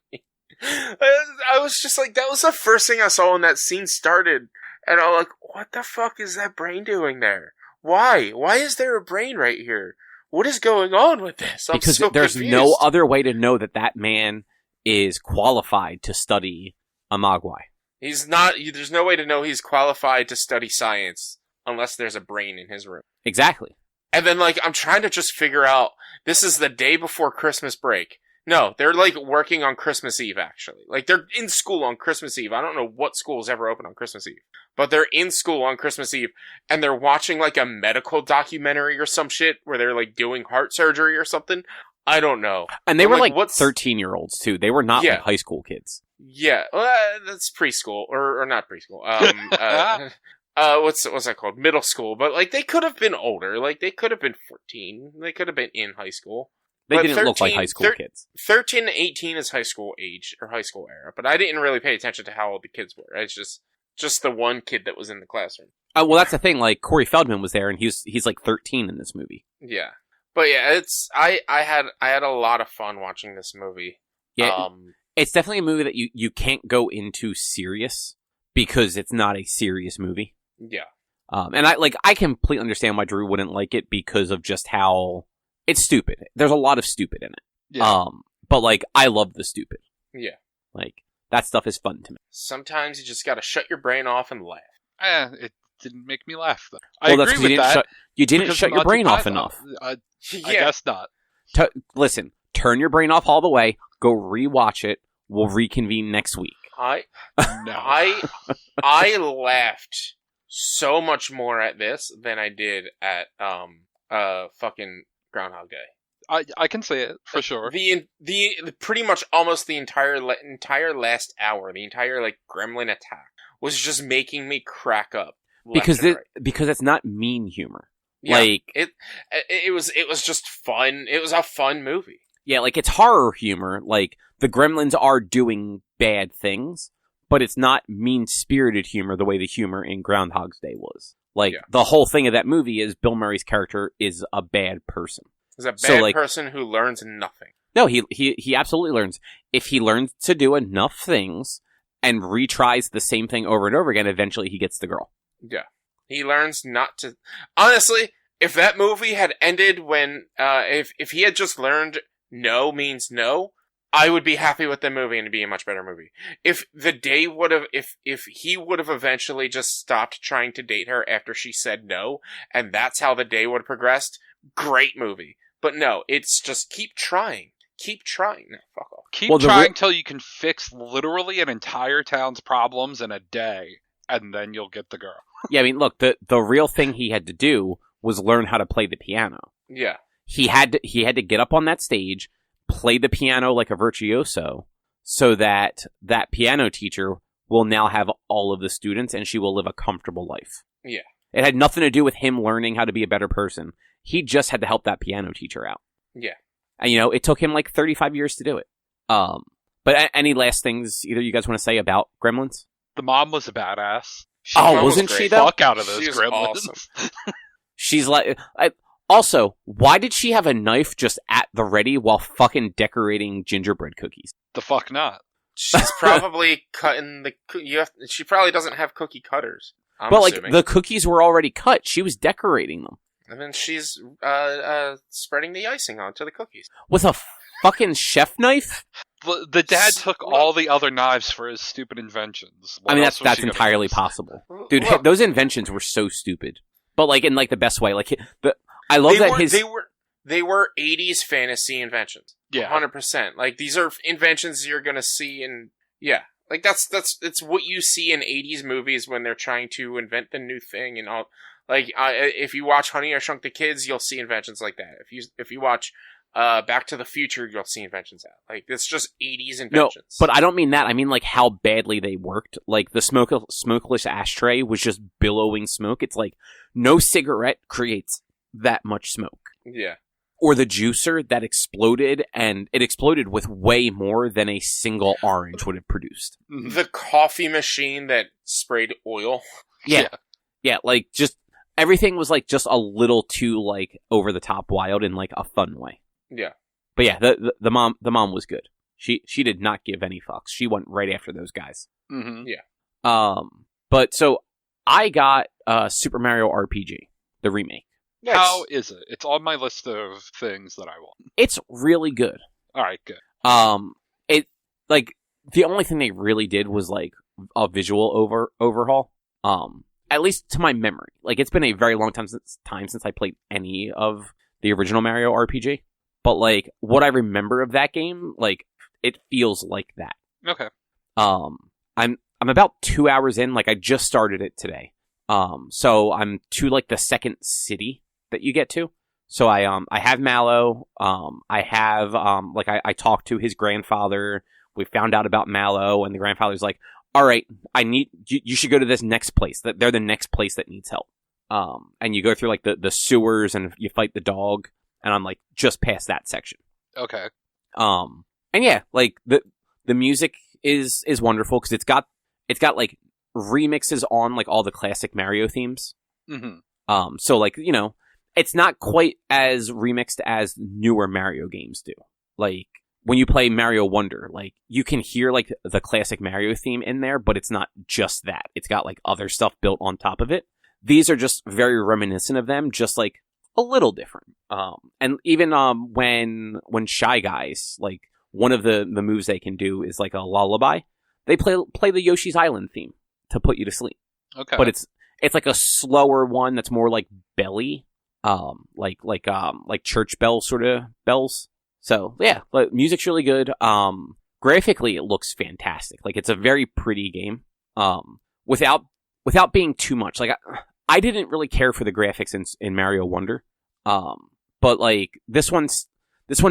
I was just like, that was the first thing I saw when that scene started. And I'm like, what the fuck is that brain doing there? Why? Why is there a brain right here? What is going on with this? Because there's no other way to know that man is qualified to study a Mogwai. He's not. There's no way to know he's qualified to study science unless there's a brain in his room. Exactly. And then, like, I'm trying to just figure out, this is the day before Christmas break. No, they're, like, working on Christmas Eve, actually. Like, they're in school on Christmas Eve. I don't know what school is ever open on Christmas Eve. But they're in school on Christmas Eve, and they're watching, like, a medical documentary or some shit where they're, like, doing heart surgery or something. I don't know. And they were, like 13-year-olds, too. They were not, like, high school kids. Yeah, that's preschool. Or not preschool. What's that called? Middle school. But, like, they could have been older. Like, they could have been 14. They could have been in high school. They didn't look like high school kids. 13 to 18 is high school age, or high school era. But I didn't really pay attention to how old the kids were. It's just the one kid that was in the classroom. Well, that's the thing. Like, Corey Feldman was there, and he's like 13 in this movie. Yeah. But yeah, I had a lot of fun watching this movie. Yeah. It's definitely a movie that you can't go into serious because it's not a serious movie. Yeah. And I completely understand why Drew wouldn't like it because of just how it's stupid. There's a lot of stupid in it. Yeah. But like, I love the stupid. Yeah. Like, that stuff is fun to me. Sometimes you just gotta shut your brain off and laugh. It didn't make me laugh, though. I agree with that. You didn't shut your brain off enough. I guess not. Listen, turn your brain off all the way. Go rewatch it. We'll reconvene next week. I laughed so much more at this than I did at fucking Groundhog Day. I can say it for sure. The pretty much almost the entire last hour, the entire like gremlin attack was just making me crack up. Because it's not mean humor. Yeah, like it was just fun. It was a fun movie. Yeah, like it's horror humor. Like the gremlins are doing bad things, but it's not mean-spirited humor the way the humor in Groundhog's Day was. Like the whole thing of that movie is Bill Murray's character is a bad person. He's a bad person who learns nothing. No, he absolutely learns. If he learns to do enough things and retries the same thing over and over again, eventually he gets the girl. Yeah. He learns not to... Honestly, if that movie had ended when... If he had just learned no means no, I would be happy with the movie and it'd be a much better movie. If the day would have... If he would have eventually just stopped trying to date her after she said no, and that's how the day would have progressed, great movie. But no, it's just keep trying. Keep trying. No, fuck off. Keep trying till you can fix literally an entire town's problems in a day, and then you'll get the girl. Yeah, I mean, look, the real thing he had to do was learn how to play the piano. Yeah. He had to get up on that stage, play the piano like a virtuoso, so that piano teacher will now have all of the students, and she will live a comfortable life. Yeah. It had nothing to do with him learning how to be a better person. He just had to help that piano teacher out. Yeah. And, it took him like 35 years to do it. But any last things either you guys want to say about Gremlins? The mom was a badass. Wasn't she though? Fuck out of those Gremlins. Awesome. She's like... Also, why did she have a knife just at the ready while fucking decorating gingerbread cookies? The fuck not? She's probably cutting the... she probably doesn't have cookie cutters. I'm assuming. The cookies were already cut. She was decorating them. And then she's spreading the icing onto the cookies. With a fucking chef knife? The dad took all the other knives for his stupid inventions. I mean, that's entirely possible. Dude, those inventions were so stupid. But, like, in, like, the best way. Like, I love They were 80s fantasy inventions. Yeah. 100%. Like, these are inventions you're gonna see in... Yeah. Like, it's what you see in 80s movies when they're trying to invent the new thing and all... Like, if you watch Honey, I Shrunk the Kids, you'll see inventions like that. If you watch Back to the Future, you'll see inventions out. Like, it's just 80s inventions. No, but I don't mean that. I mean, like, how badly they worked. Like, the smokeless ashtray was just billowing smoke. It's like, no cigarette creates that much smoke. Yeah. Or the juicer that exploded, and it exploded with way more than a single orange would have produced. The coffee machine that sprayed oil. Yeah. Yeah, like, just, everything was, like, just a little too, like, over the top wild in, like, a fun way. Yeah. But yeah, the mom was good. She did not give any fucks. She went right after those guys. Mm-hmm. Yeah. But so I got Super Mario RPG, the remake. Yes. How is it? It's on my list of things that I want. It's really good. All right, good. It like the only thing they really did was like a visual overhaul. At least to my memory, like it's been a very long time since I played any of the original Mario RPG. But like what I remember of that game, like it feels like that. Okay. I'm about 2 hours in. Like I just started it today. So I'm to like the second city that you get to. So I have Mallow. I have I talked to his grandfather. We found out about Mallow, and the grandfather's like, "All right, you should go to this next place. That they're the next place that needs help." And you go through like the sewers, and you fight the dog. And I'm like just past that section. Okay. And yeah, like the music is wonderful because it's got like remixes on like all the classic Mario themes. Mm-hmm. So like, you know, it's not quite as remixed as newer Mario games do. Like when you play Mario Wonder, like you can hear like the classic Mario theme in there, but it's not just that. It's got like other stuff built on top of it. These are just very reminiscent of them, just like a little different. And even when Shy Guys, like one of the moves they can do is like a lullaby. They play the Yoshi's Island theme to put you to sleep. Okay. But it's like a slower one that's more like belly, like church bell sort of bells. So yeah, but music's really good. Graphically it looks fantastic. Like it's a very pretty game. Without being too much. Like I didn't really care for the graphics in Mario Wonder. But like this one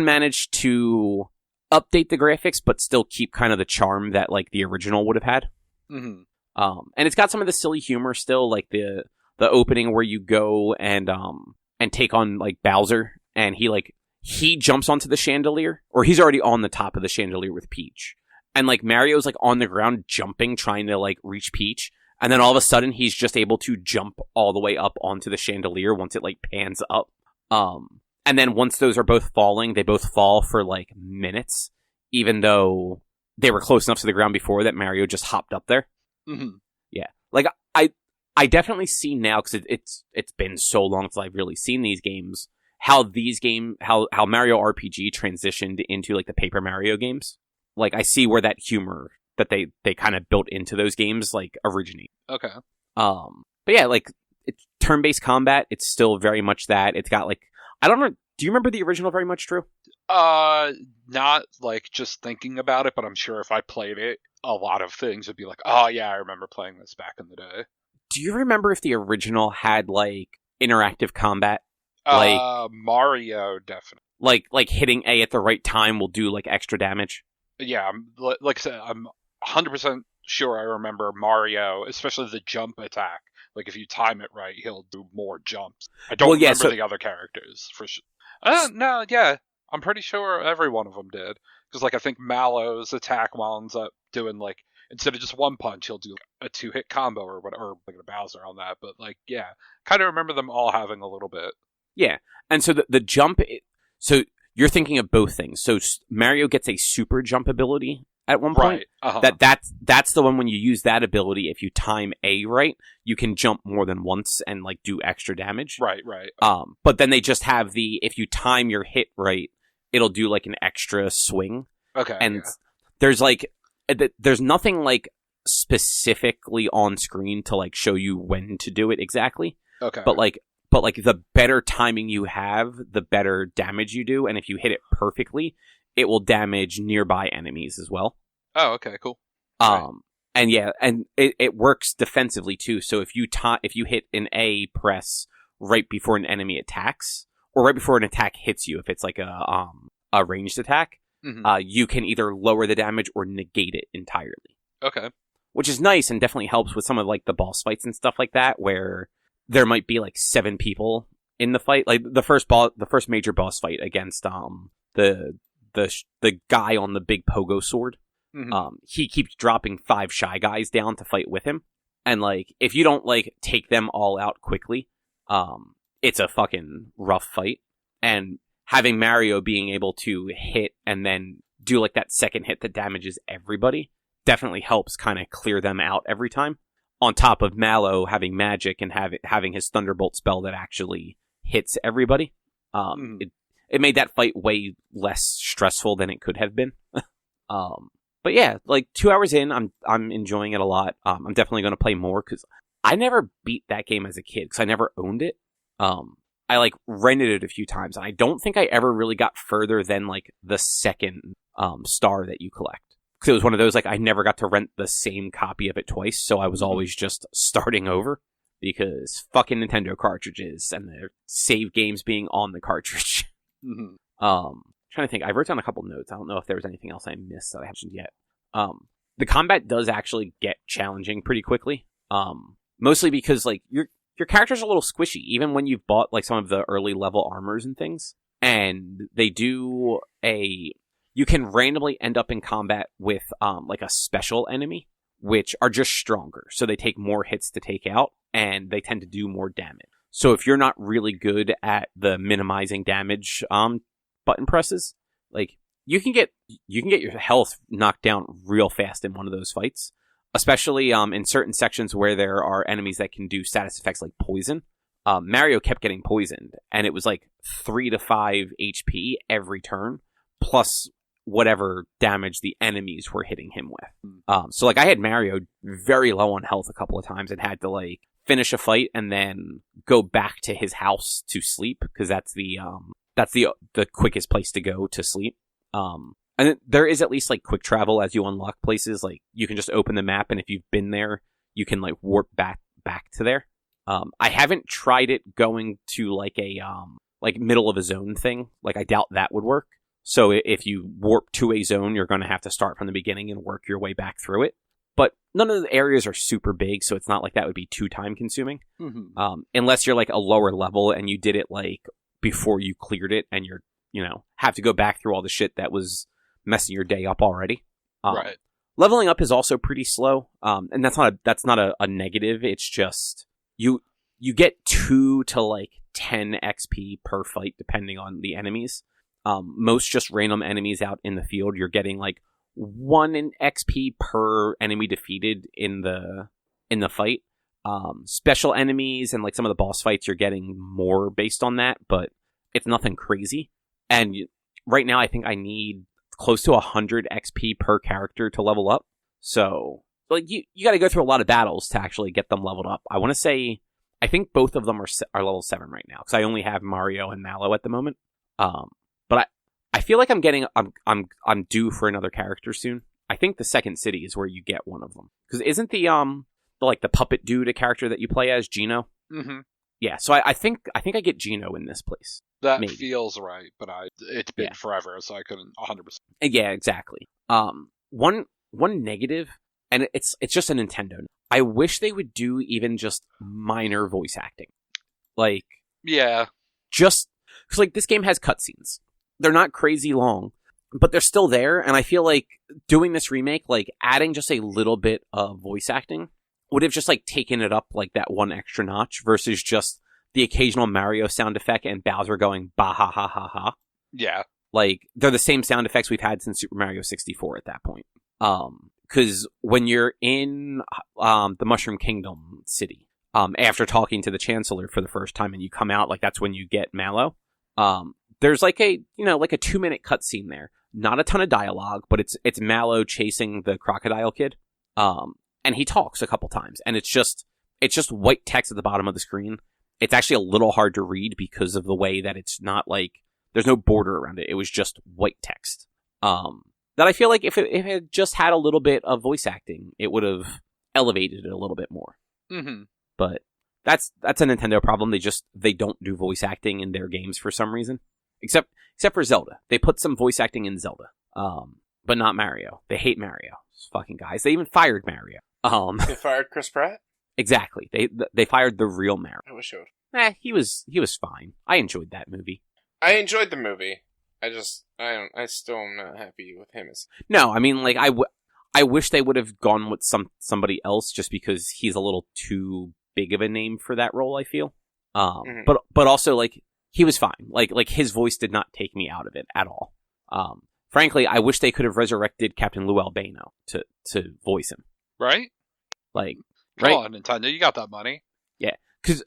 managed to update the graphics, but still keep kind of the charm that like the original would have had. Mm-hmm. And it's got some of the silly humor still, like the opening where you go and take on like Bowser, and he jumps onto the chandelier, or he's already on the top of the chandelier with Peach, and like Mario's like on the ground jumping, trying to like reach Peach. And then all of a sudden, he's just able to jump all the way up onto the chandelier once it, like, pans up. And then once those are both falling, they both fall for, like, minutes, even though they were close enough to the ground before that Mario just hopped up there. Mm-hmm. Yeah. Like, I definitely see now, because it's been so long since I've really seen these games, how Mario RPG transitioned into, like, the Paper Mario games. Like, I see where that humor that they kind of built into those games, like, originate. Okay. But yeah, like, it's turn-based combat. It's still very much that. It's got, like, I don't know, do you remember the original very much, Drew? Not, like, just thinking about it, but I'm sure if I played it, a lot of things would be like, oh, yeah, I remember playing this back in the day. Do you remember if the original had, like, interactive combat? Mario, definitely. Like hitting A at the right time will do, like, extra damage? Yeah, like I said, I'm 100% sure I remember Mario, especially the jump attack. Like, if you time it right, he'll do more jumps. I don't remember the other characters, for sure. No, yeah, I'm pretty sure every one of them did. Because, like, I think Mallow's attack winds up doing, like, instead of just one punch, he'll do a 2-hit combo or whatever, or like a Bowser on that. But, like, yeah, kind of remember them all having a little bit. Yeah, and so the jump... So you're thinking of both things. So Mario gets a super jump ability at one point. Right. Uh-huh. That's the one when you use that ability, if you time A right, you can jump more than once and like do extra damage. Right. But then they just have if you time your hit right, it'll do like an extra swing. Okay. And there's nothing like specifically on screen to like show you when to do it exactly. Okay. But like the better timing you have, the better damage you do, and if you hit it perfectly, it will damage nearby enemies as well. Oh, okay, cool. And yeah, and it works defensively too. So if you hit an A press right before an enemy attacks, or right before an attack hits you, if it's like a ranged attack, mm-hmm. You can either lower the damage or negate it entirely. Okay. Which is nice and definitely helps with some of like the boss fights and stuff like that, where there might be like 7 people in the fight, like the first major boss fight against the guy on the big pogo sword. Mm-hmm. He keeps dropping 5 shy guys down to fight with him, and like if you don't like take them all out quickly, it's a fucking rough fight. And having Mario being able to hit and then do like that second hit that damages everybody definitely helps kind of clear them out every time. On top of Mallow having magic and having his Thunderbolt spell that actually hits everybody, it made that fight way less stressful than it could have been. But yeah, like 2 hours in, I'm enjoying it a lot. I'm definitely going to play more because I never beat that game as a kid because I never owned it. I like rented it a few times, and I don't think I ever really got further than like the second star that you collect. Because it was one of those, like, I never got to rent the same copy of it twice, so I was always just starting over. Because fucking Nintendo cartridges and their save games being on the cartridge. Mm-hmm. Trying to think, I wrote down a couple notes. I don't know if there was anything else I missed that I haven't yet. The combat does actually get challenging pretty quickly. Mostly because, like, your character's a little squishy, even when you've bought, like, some of the early level armors and things. And they do you can randomly end up in combat with, like, a special enemy, which are just stronger. So they take more hits to take out, and they tend to do more damage. So if you're not really good at the minimizing damage button presses, like, you can get your health knocked down real fast in one of those fights. Especially in certain sections where there are enemies that can do status effects like poison. Mario kept getting poisoned, and it was like 3 to 5 HP every turn, plus whatever damage the enemies were hitting him with. So like I had Mario very low on health a couple of times and had to like finish a fight and then go back to his house to sleep because that's the quickest place to go to sleep. And there is at least like quick travel as you unlock places. Like you can just open the map, and if you've been there, you can like warp back to there. I haven't tried it going to like a like middle of a zone thing. Like I doubt that would work. So if you warp to a zone, you're going to have to start from the beginning and work your way back through it. But none of the areas are super big, so it's not like that would be too time consuming. Mm-hmm. Unless you're like a lower level and you did it like before you cleared it, and you're have to go back through all the shit that was messing your day up already. Right. Leveling up is also pretty slow, and that's not a negative. It's just you get 2 to like 10 XP per fight depending on the enemies. Most just random enemies out in the field, you're getting like 1 in XP per enemy defeated in the fight. Special enemies and like some of the boss fights, you're getting more based on that, but it's nothing crazy. And right now, I think I need close to 100 XP per character to level up. So, like, you got to go through a lot of battles to actually get them leveled up. I want to say, I think both of them are level 7 right now because I only have Mario and Mallow at the moment. But I feel like I'm due for another character soon. I think the second city is where you get one of them because isn't the puppet dude a character that you play as, Gino? Mm-hmm. Yeah, so I think I get Gino in this place. That maybe. Feels right, but it's been forever, so I couldn't 100%. Yeah, exactly. One negative, and it's just a Nintendo. I wish they would do even just minor voice acting. Like, yeah, just because like this game has cutscenes. They're not crazy long, but they're still there, and I feel like doing this remake, like adding just a little bit of voice acting, would have just like taken it up like that one extra notch versus just the occasional Mario sound effect and Bowser going bah ha ha ha ha. Yeah. Like, they're the same sound effects we've had since Super Mario 64 at that point. Because when you're in the Mushroom Kingdom city, after talking to the Chancellor for the first time and you come out, like that's when you get Mallow. There's like a 2-minute cutscene there. Not a ton of dialogue, but it's Mallow chasing the crocodile kid. And he talks a couple times, and it's just white text at the bottom of the screen. It's actually a little hard to read because of the way that it's not like there's no border around it. It was just white text. That I feel like if it just had a little bit of voice acting, it would have elevated it a little bit more. Mm-hmm. But that's a Nintendo problem. They don't do voice acting in their games for some reason, except for Zelda. They put some voice acting in Zelda, but not Mario. They hate Mario. Those fucking guys. They even fired Mario. They fired Chris Pratt? Exactly. They fired the real Mario. I wish I would. He was fine. I enjoyed that movie. I enjoyed the movie. I still am not happy with him as... No, I mean, like, I wish they would have gone with somebody else just because he's a little too big of a name for that role, I feel. But also, like, he was fine. Like his voice did not take me out of it at all. Frankly, I wish they could have resurrected Captain Lou Albano to voice him. Right? Like, Come right? on, Nintendo, you got that money. Yeah, because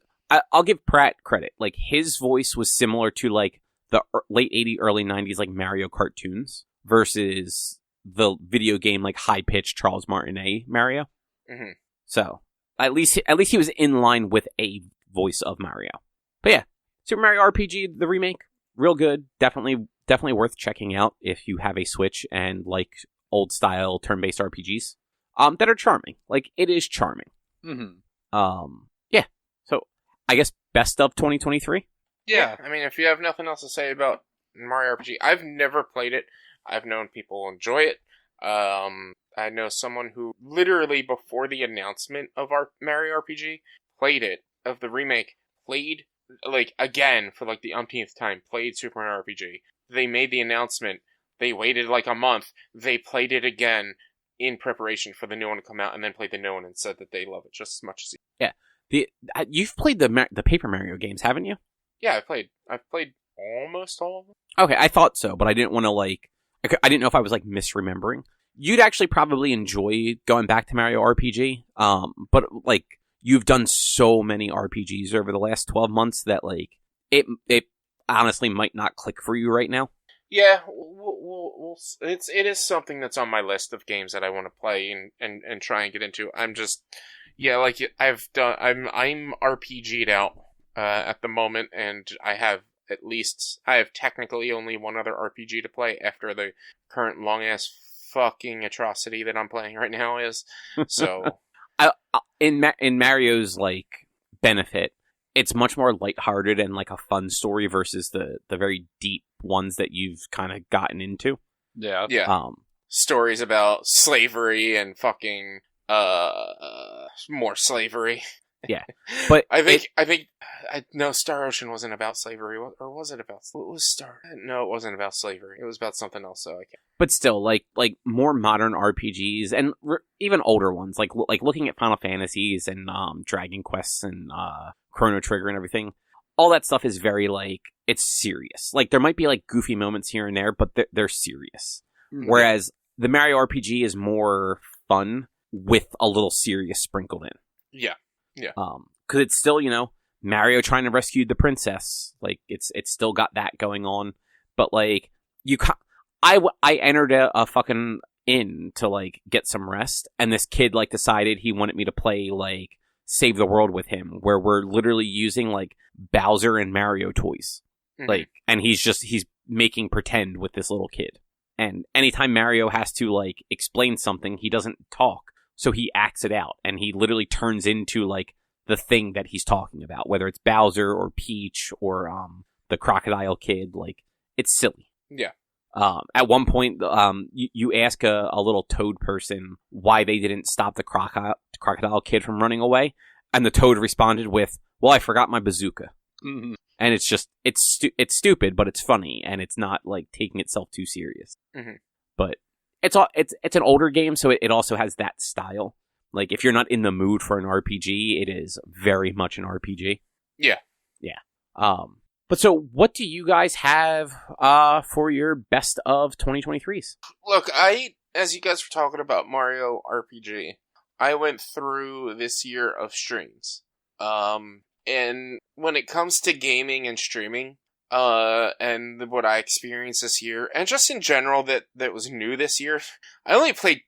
I'll give Pratt credit. Like, his voice was similar to, like, the late 80s, early 90s, like, Mario cartoons versus the video game, like, high-pitched Charles Martinet Mario. Mm-hmm. So, at least he was in line with a voice of Mario. But yeah, Super Mario RPG, the remake, real good. Definitely worth checking out if you have a Switch and like old-style turn-based RPGs that are charming. Like, it is charming. Mm-hmm. Yeah. So, I guess best of 2023? Yeah. I mean, if you have nothing else to say about Mario RPG, I've never played it. I've known people enjoy it. I know someone who literally before the announcement of our Mario RPG played it, of the remake, played, like, again, for like the umpteenth time, played Super Mario RPG. They made the announcement. They waited like a month. They played it again in preparation for the new one to come out, and then played the new one and said that they love it just as much as you. Yeah. You've played the Paper Mario games, haven't you? Yeah, I've played almost all of them. Okay, I thought so, but I didn't want to, like... I didn't know if I was, like, misremembering. You'd actually probably enjoy going back to Mario RPG, but, like, you've done so many RPGs over the last 12 months that, like, it honestly might not click for you right now. Yeah, it is something that's on my list of games that I want to play and try and get into. I'm just, yeah, like, I'm RPG'd out at the moment, and I have technically only one other RPG to play after the current long-ass fucking atrocity that I'm playing right now is. So, in Mario's, like, benefit, it's much more lighthearted and, like, a fun story versus the very deep ones that you've kind of gotten into. Yeah. Yeah. Stories about slavery and fucking more slavery. Yeah, but I think Star Ocean wasn't about slavery, or was it about? What was Star? No, it wasn't about slavery. It was about something else. So I can't. But still, like more modern RPGs and even older ones, like looking at Final Fantasies and Dragon Quests and Chrono Trigger and everything, all that stuff is very, like, it's serious. Like, there might be, like, goofy moments here and there, but they're serious. Mm-hmm. Whereas the Mario RPG is more fun with a little serious sprinkled in. Yeah. Yeah. Because it's still, Mario trying to rescue the princess. Like, it's still got that going on. But, like, I entered a fucking inn to, like, get some rest. And this kid, like, decided he wanted me to play, like, Save the World with him. Where we're literally using, like, Bowser and Mario toys. Mm-hmm. Like, and he's making pretend with this little kid. And anytime Mario has to, like, explain something, he doesn't talk. So he acts it out, and he literally turns into, like, the thing that he's talking about, whether it's Bowser or Peach or the Crocodile Kid. Like, it's silly. Yeah. At one point, you ask a little toad person why they didn't stop the Crocodile Kid from running away, and the toad responded with, "Well, I forgot my bazooka." Mm-hmm. And it's just, it's stupid, but it's funny, and it's not, like, taking itself too serious. Mm-hmm. But it's an older game, so it also has that style. Like, if you're not in the mood for an RPG, it is very much an RPG. Yeah. Yeah. But so, what do you guys have for your best of 2023s? Look, as you guys were talking about Mario RPG, I went through this year of streams. And when it comes to gaming and streaming, and what I experienced this year, and just in general that was new this year, I only played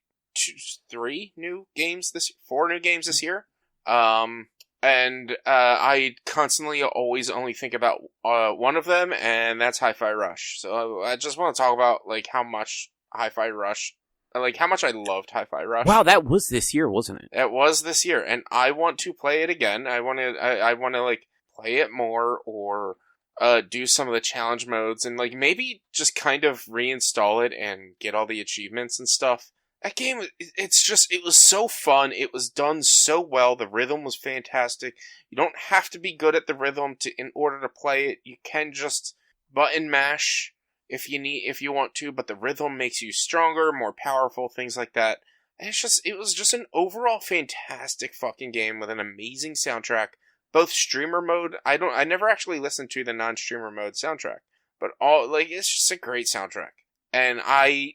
4 new games this year. And I constantly always only think about one of them, and that's Hi-Fi Rush. So I just want to talk about, like, how much Hi-Fi Rush, like, how much I loved Hi-Fi Rush. Wow, that was this year, wasn't it? It was this year, and I want to play it again. I want to like play it more, or do some of the challenge modes, and, like, maybe just kind of reinstall it and get all the achievements and stuff, That game, it was so fun. It was done so well. The rhythm was fantastic. You don't have to be good at the rhythm in order to play it. You can just button mash if you want to, but the rhythm makes you stronger, more powerful, things like that. And it was just an overall fantastic fucking game with an amazing soundtrack. Both streamer mode, I never actually listened to the non-streamer mode soundtrack, but it's just a great soundtrack. And I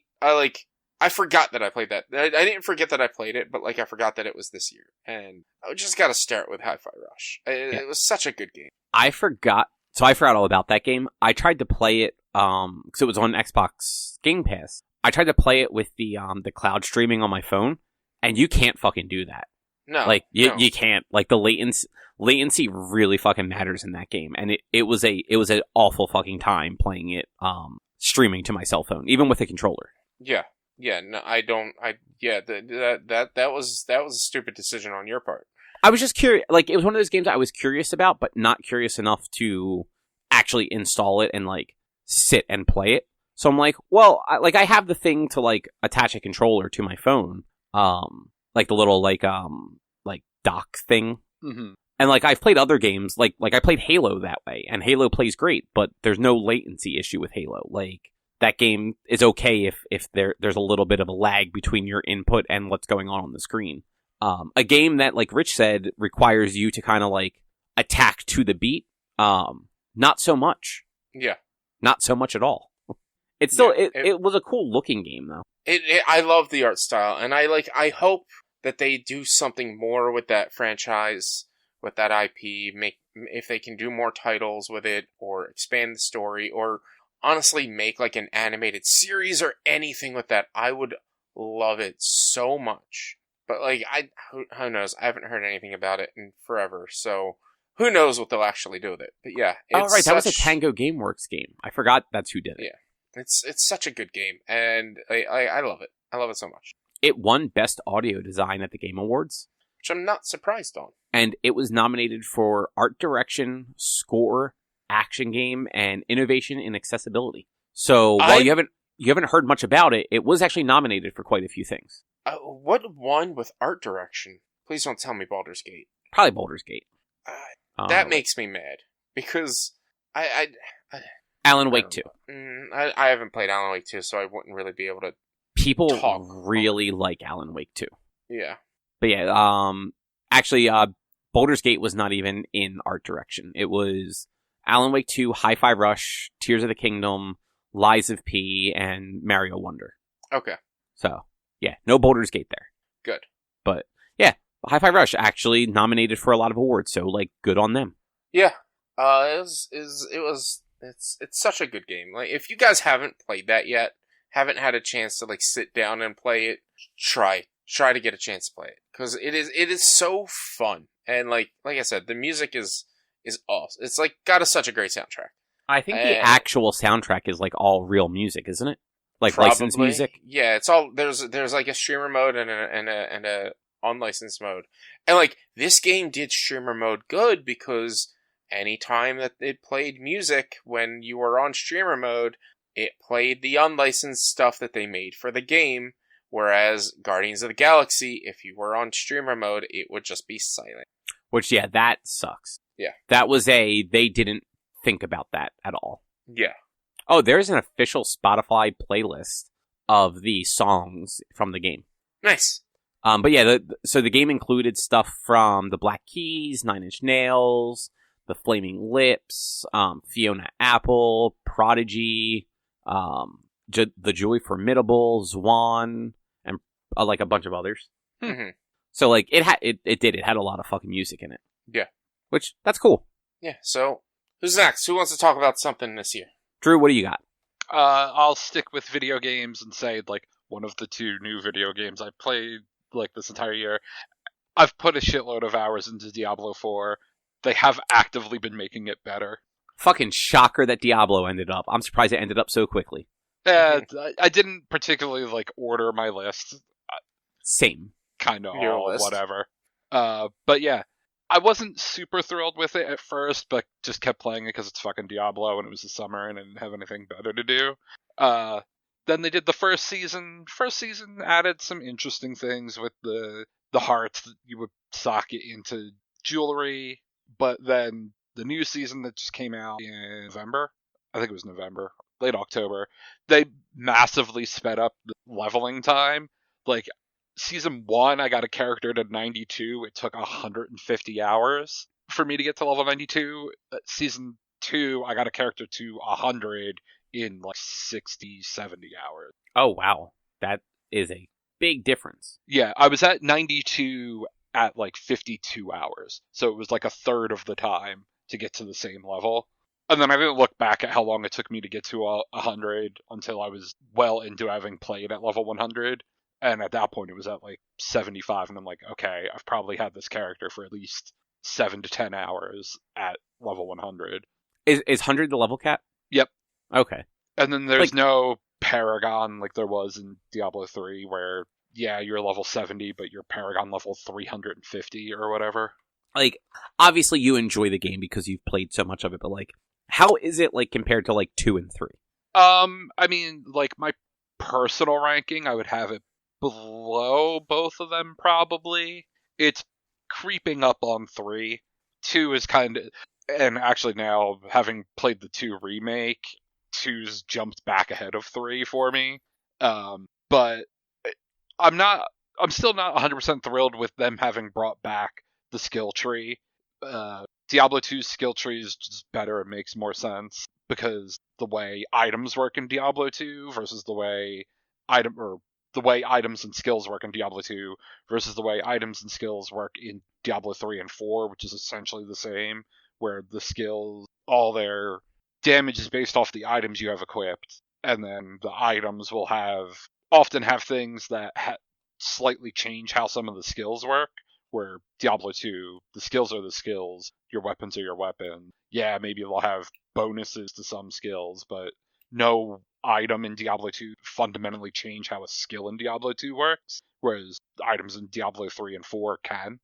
forgot that I played that. I didn't forget that I played it, but I forgot that it was this year. And I just got to start with Hi-Fi Rush. It was such a good game. I forgot all about that game. I tried to play it because it was on Xbox Game Pass. I tried to play it with the cloud streaming on my phone, and you can't fucking do that. No, you can't. The latency really fucking matters in that game, and it was an awful fucking time playing it streaming to my cell phone, even with a controller. Yeah. Yeah, no, that was a stupid decision on your part. I was just curious. It was one of those games I was curious about, but not curious enough to actually install it and sit and play it. So I'm like, well, I have the thing to attach a controller to my phone, the little dock thing. Mm-hmm. And I've played other games, I played Halo that way, and Halo plays great, but there's no latency issue with Halo. That game is okay if there's a little bit of a lag between your input and what's going on the screen. A game that, like Rich said, requires you to kind of attack to the beat. Not so much. Yeah. Not so much at all. It's still it was a cool looking game though. I love the art style, and I hope that they do something more with that franchise, with that IP. If they can do more titles with it, or expand the story, or honestly make an animated series or anything with that, I would love it so much. But who knows? I haven't heard anything about it in forever, so who knows what they'll actually do with it. But yeah, that was a Tango Gameworks game. I forgot that's who did it. Yeah. It's such a good game, and I love it. I love it so much. It won Best Audio Design at the Game Awards, which I'm not surprised on. And it was nominated for Art Direction, Score, Action Game, and Innovation in Accessibility. So while you haven't heard much about it, it was actually nominated for quite a few things. What won with Art Direction? Please don't tell me Baldur's Gate. Probably Baldur's Gate. That makes me mad because Alan Wake 2. I haven't played Alan Wake 2, so I wouldn't really be able to People really like Alan Wake 2. Yeah. But yeah, actually, Baldur's Gate was not even in art direction. It was Alan Wake 2, Hi-Fi Rush, Tears of the Kingdom, Lies of P, and Mario Wonder. Okay. So, yeah, no Baldur's Gate there. Good. But, yeah, Hi-Fi Rush actually nominated for a lot of awards, so, good on them. Yeah. It's such a good game. If you guys haven't played that yet, haven't had a chance to sit down and play it, try to get a chance to play it, because it is so fun. And like I said, the music is awesome. It's got such a great soundtrack. I think the actual soundtrack is all real music, isn't it? Licensed music. Yeah, it's all there's a streamer mode and a unlicensed mode, and this game did streamer mode good because anytime that it played music when you were on streamer mode, it played the unlicensed stuff that they made for the game, whereas Guardians of the Galaxy, if you were on streamer mode, it would just be silent. Which, yeah, that sucks. Yeah. That was they didn't think about that at all. Yeah. Oh, there's an official Spotify playlist of the songs from the game. Nice. But yeah, so the game included stuff from the Black Keys, Nine Inch Nails, the Flaming Lips, Fiona Apple, Prodigy, the Joy Formidable, Zwan, and a bunch of others. Mm-hmm. So it had a lot of fucking music in it. Yeah. Which, that's cool. Yeah, so who's next? Who wants to talk about something this year? Drew, what do you got? I'll stick with video games and say one of the two new video games I played this entire year. I've put a shitload of hours into Diablo 4. They have actively been making it better. Fucking shocker that Diablo ended up. I'm surprised it ended up so quickly. Yeah, I didn't particularly order my list. Same. Kind of whatever. But yeah, I wasn't super thrilled with it at first, but just kept playing it because it's fucking Diablo and it was the summer and I didn't have anything better to do. then they did the first season. First season added some interesting things with the hearts that you would socket into jewelry, but then the new season that just came out in November, I think it was November, late October, they massively sped up the leveling time. Like, season 1, I got a character to 92. It took 150 hours for me to get to level 92. Season 2, I got a character to 100 in like 60, 70 hours. Oh, wow. That is a big difference. Yeah, I was at 92 at like 52 hours. So it was like a third of the time to get to the same level. And then I didn't look back at how long it took me to get to 100 until I was well into having played at level 100. And at that point, it was at like 75. And I'm like, okay, I've probably had this character for at least 7 to 10 hours at level 100. Is 100 the level cap? Yep. Okay. And then there's no Paragon like there was in Diablo 3 where, yeah, you're level 70, but you're Paragon level 350 or whatever. Like, obviously you enjoy the game because you've played so much of it, but like, how is it like compared to like 2 and 3? I mean, like my personal ranking, I would have it below both of them probably. It's creeping up on 3. 2 is kind of, and actually now having played the 2 remake, 2's jumped back ahead of 3 for me. But I'm still not 100% thrilled with them having brought back the skill tree. Diablo 2's skill tree is just better. It makes more sense because the way items work in Diablo 2 versus the way items and skills work in Diablo 2 versus the way items and skills work in Diablo 3 and 4, which is essentially the same, where the skills, all their damage is based off the items you have equipped, and then the items will often have things that slightly change how some of the skills work, where Diablo 2, the skills are the skills, your weapons are your weapons. Yeah, maybe they'll have bonuses to some skills, but no item in Diablo 2 fundamentally change how a skill in Diablo 2 works, whereas items in Diablo 3 and 4 can.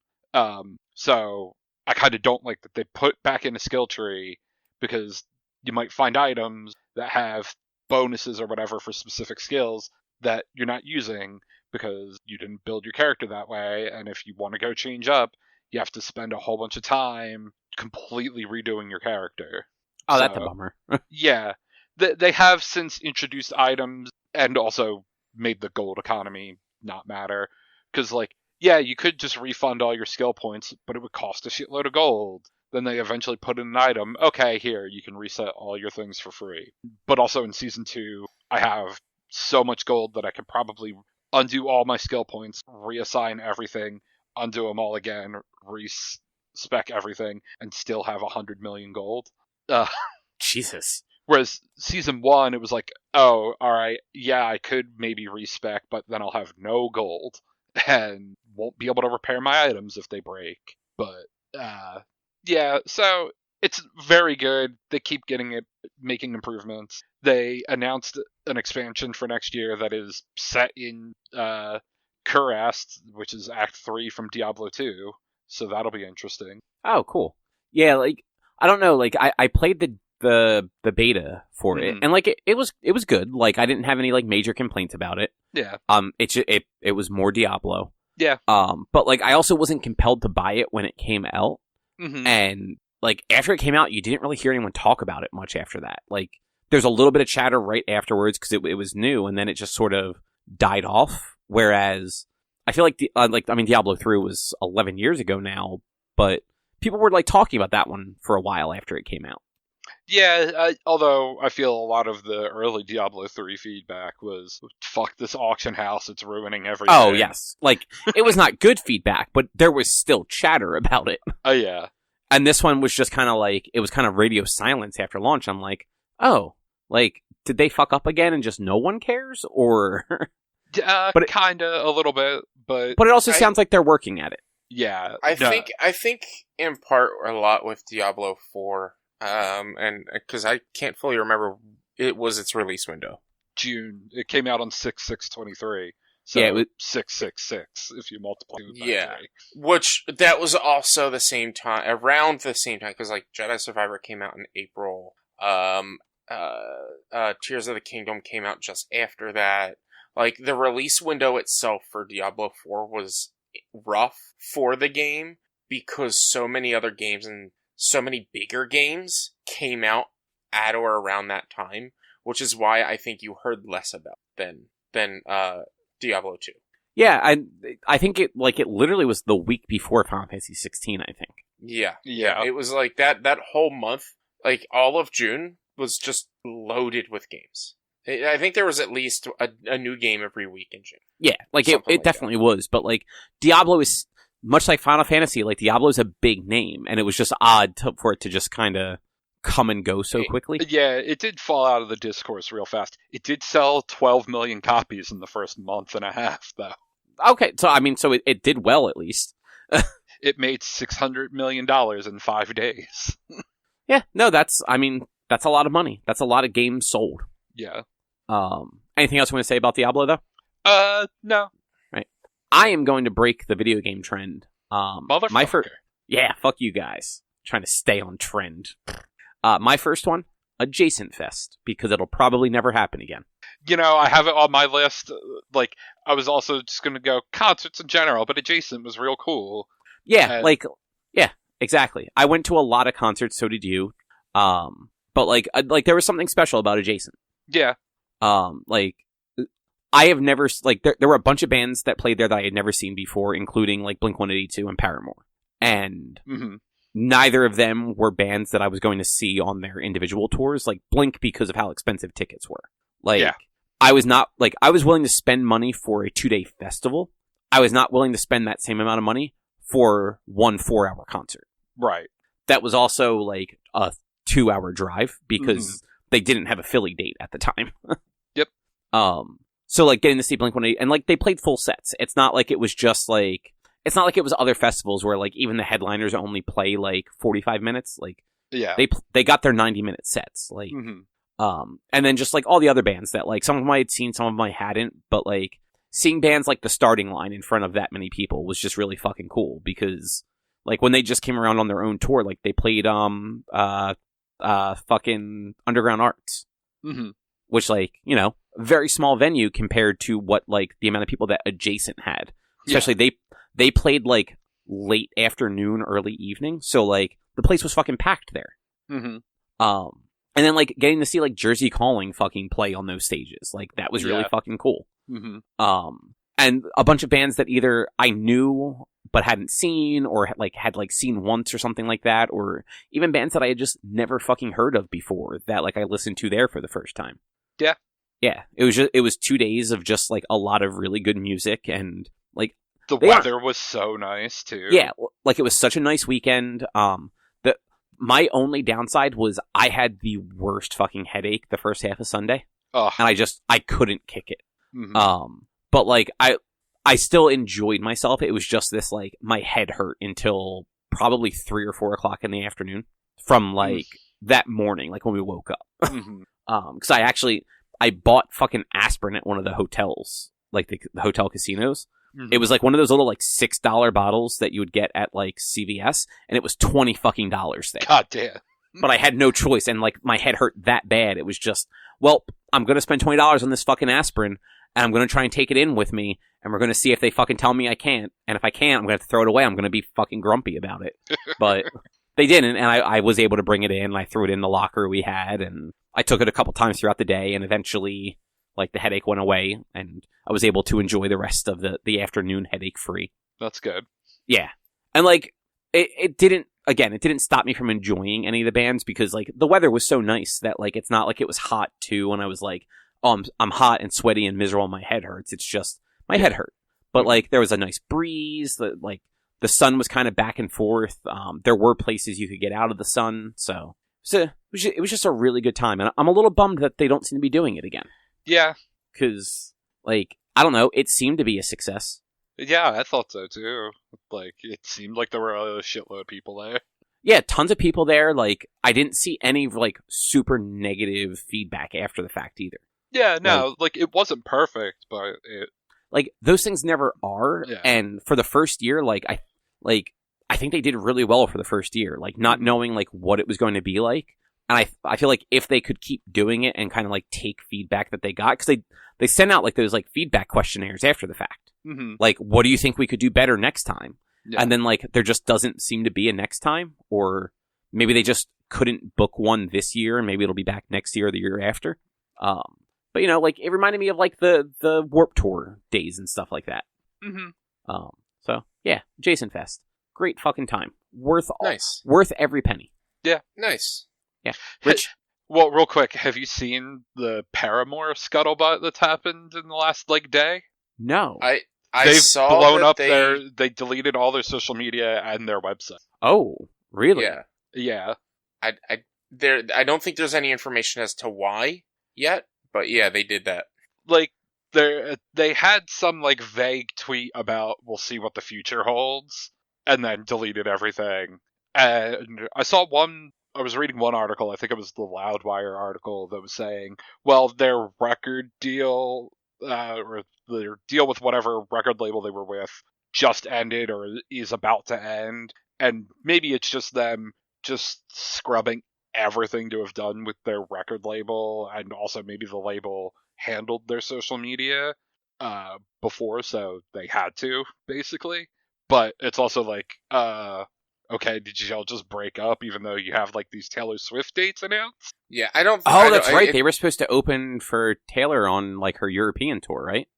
So I kind of don't like that they put back in a skill tree, because you might find items that have bonuses or whatever for specific skills that you're not using because you didn't build your character that way, and if you want to go change up, you have to spend a whole bunch of time completely redoing your character. Oh, that's a bummer. Yeah. They have since introduced items and also made the gold economy not matter. Because, like, yeah, you could just refund all your skill points, but it would cost a shitload of gold. Then they eventually put in an item. Okay, here, you can reset all your things for free. But also in Season 2, I have so much gold that I could probably undo all my skill points, reassign everything, undo them all again, respec everything, and still have 100 million gold. Jesus. Whereas Season 1, it was like, oh, alright, yeah, I could maybe respec, but then I'll have no gold, and won't be able to repair my items if they break. But, yeah, so it's very good. They keep making improvements. They announced an expansion for next year that is set in Kurast, which is Act 3 from Diablo 2, so that'll be interesting. Oh, cool. Yeah, like, I don't know, like, I played the beta for it, and like it was good. Like, I didn't have any like major complaints about it. Yeah. It was more Diablo. Yeah. But like I also wasn't compelled to buy it when it came out. Mm-hmm. And like after it came out, you didn't really hear anyone talk about it much after that. Like there's a little bit of chatter right afterwards because it was new, and then it just sort of died off. Whereas I feel like Diablo 3 was 11 years ago now, but people were like talking about that one for a while after it came out. Yeah, although I feel a lot of the early Diablo 3 feedback was, fuck this auction house, it's ruining everything. Oh, yes. Like, it was not good feedback, but there was still chatter about it. Oh, yeah. And this one was just kind of like, it was kind of radio silence after launch. I'm like, oh, like, did they fuck up again and just no one cares? Or... Kinda, a little bit, but... But it also sounds like they're working at it. Yeah. I think in part a lot with Diablo 4... and because I can't fully remember, it was its release window. June. It came out on 6/6/23. So yeah, it was 666 if you multiply it by yeah, 3. Which that was also around the same time, because like Jedi Survivor came out in April. Tears of the Kingdom came out just after that. Like, the release window itself for Diablo 4 was rough for the game because so many other games and so many bigger games came out at or around that time, which is why I think you heard less about than Diablo 2. Yeah, I think it literally was the week before Final Fantasy 16, I think. Yeah. It was like that whole month, like all of June was just loaded with games. I think there was at least a new game every week in June. Yeah, like it definitely was, but like Diablo is much like Final Fantasy, like Diablo is a big name, and it was just odd for it to just kind of come and go so quickly. Yeah, it did fall out of the discourse real fast. It did sell 12 million copies in the first month and a half, though. Okay, so I mean, so it did well at least. It made $600 million in 5 days. Yeah, no, that's a lot of money. That's a lot of games sold. Yeah. Anything else you want to say about Diablo, though? No. Right. I am going to break the video game trend. Motherfucker. Yeah, fuck you guys. Trying to stay on trend. My first one, Adjacent Fest, because it'll probably never happen again. You know, I have it on my list. Like, I was also just going to go concerts in general, but Adjacent was real cool. Yeah, yeah, exactly. I went to a lot of concerts, so did you. But like there was something special about Adjacent. Yeah. I have never, like, there were a bunch of bands that played there that I had never seen before, including, like, Blink-182 and Paramore. And neither of them were bands that I was going to see on their individual tours. Like, Blink because of how expensive tickets were. Like, yeah. I was willing to spend money for a 2-day festival. I was not willing to spend that same amount of money for one 4-hour concert. Right. That was also, like, a 2-hour drive because they didn't have a Philly date at the time. Yep. So, like, getting to see Blink-182, and, like, they played full sets. It's not like it was just, like, it's not like it was other festivals where, like, even the headliners only play, like, 45 minutes. Like, yeah, they got their 90-minute sets. Like, and then just, like, all the other bands that, like, some of them I had seen, some of them I hadn't, but, like, seeing bands like The Starting Line in front of that many people was just really fucking cool because, like, when they just came around on their own tour, like, they played, fucking Underground Arts. Which, like, you know, very small venue compared to what, like, the amount of people that Adjacent had. Especially, they played, like, late afternoon, early evening, so, like, the place was fucking packed there. And then, like, getting to see, like, Jersey Calling fucking play on those stages, like, that was really fucking cool. And a bunch of bands that either I knew but hadn't seen, or had seen once or something like that, or even bands that I had just never fucking heard of before that, like, I listened to there for the first time. Yeah. It was 2 days of just, like, a lot of really good music, and, like, the weather was so nice too. Yeah, like, it was such a nice weekend. My only downside was I had the worst fucking headache the first half of Sunday. And I couldn't kick it. But, like, I still enjoyed myself. It was just this, like, my head hurt until probably 3 or 4 o'clock in the afternoon from, like, that morning, like, when we woke up. Because I bought fucking aspirin at one of the hotels, like the hotel casinos. It was like one of those little, like, $6 bottles that you would get at, like, CVS, and it was $20 fucking there. God damn. But I had no choice, and, like, my head hurt that bad. It was just, well, I'm going to spend $20 on this fucking aspirin, and I'm going to try and take it in with me, and we're going to see if they fucking tell me I can't. And if I can't, I'm going to have to throw it away. I'm going to be fucking grumpy about it. But they didn't, and I was able to bring it in, and I threw it in the locker we had, and I took it a couple times throughout the day, and eventually, like, the headache went away, and I was able to enjoy the rest of the afternoon headache-free. That's good. Yeah. And, like, it didn't stop me from enjoying any of the bands, because, like, the weather was so nice that, like, it's not like it was hot, too, and I was like, oh, I'm hot and sweaty and miserable and my head hurts. It's just, my head hurt. But, like, there was a nice breeze, the sun was kind of back and forth. There were places you could get out of the sun, so it was just a really good time. And I'm a little bummed that they don't seem to be doing it again. Yeah. Because, like, I don't know, it seemed to be a success. Yeah, I thought so too. Like, it seemed like there were a shitload of people there. Yeah, tons of people there. Like, I didn't see any, like, super negative feedback after the fact either. Yeah, no, like it wasn't perfect, but it... Like, those things never are, and for the first year, I think they did really well for the first year, like, not knowing, like, what it was going to be like, And I feel like if they could keep doing it and kind of like take feedback that they got, because they send out like those like feedback questionnaires after the fact. Mm-hmm. Like, what do you think we could do better next time? Yeah. And then like there just doesn't seem to be a next time, or maybe they just couldn't book one this year, and maybe it'll be back next year or the year after. But you know, like it reminded me of like the Warp Tour days and stuff like that. Mm-hmm. So yeah, Jason Fest, great fucking time, worth every penny. Yeah, nice. Yeah, Rich. Well, real quick, have you seen the Paramore scuttlebutt that's happened in the last like day? No, They've saw blown up they deleted all their social media and their website. Oh, really? Yeah. I don't think there's any information as to why yet, but yeah, they did that. Like they had some like vague tweet about we'll see what the future holds, and then deleted everything. And I was reading one article, I think it was the Loudwire article, that was saying, well, their record deal, or their deal with whatever record label they were with, just ended or is about to end. And maybe it's just them just scrubbing everything to have done with their record label, and also maybe the label handled their social media before, so they had to, basically. But it's also like, okay, did y'all just break up even though you have like these Taylor Swift dates announced? Yeah, I don't. That's right. They were supposed to open for Taylor on like her European tour, right?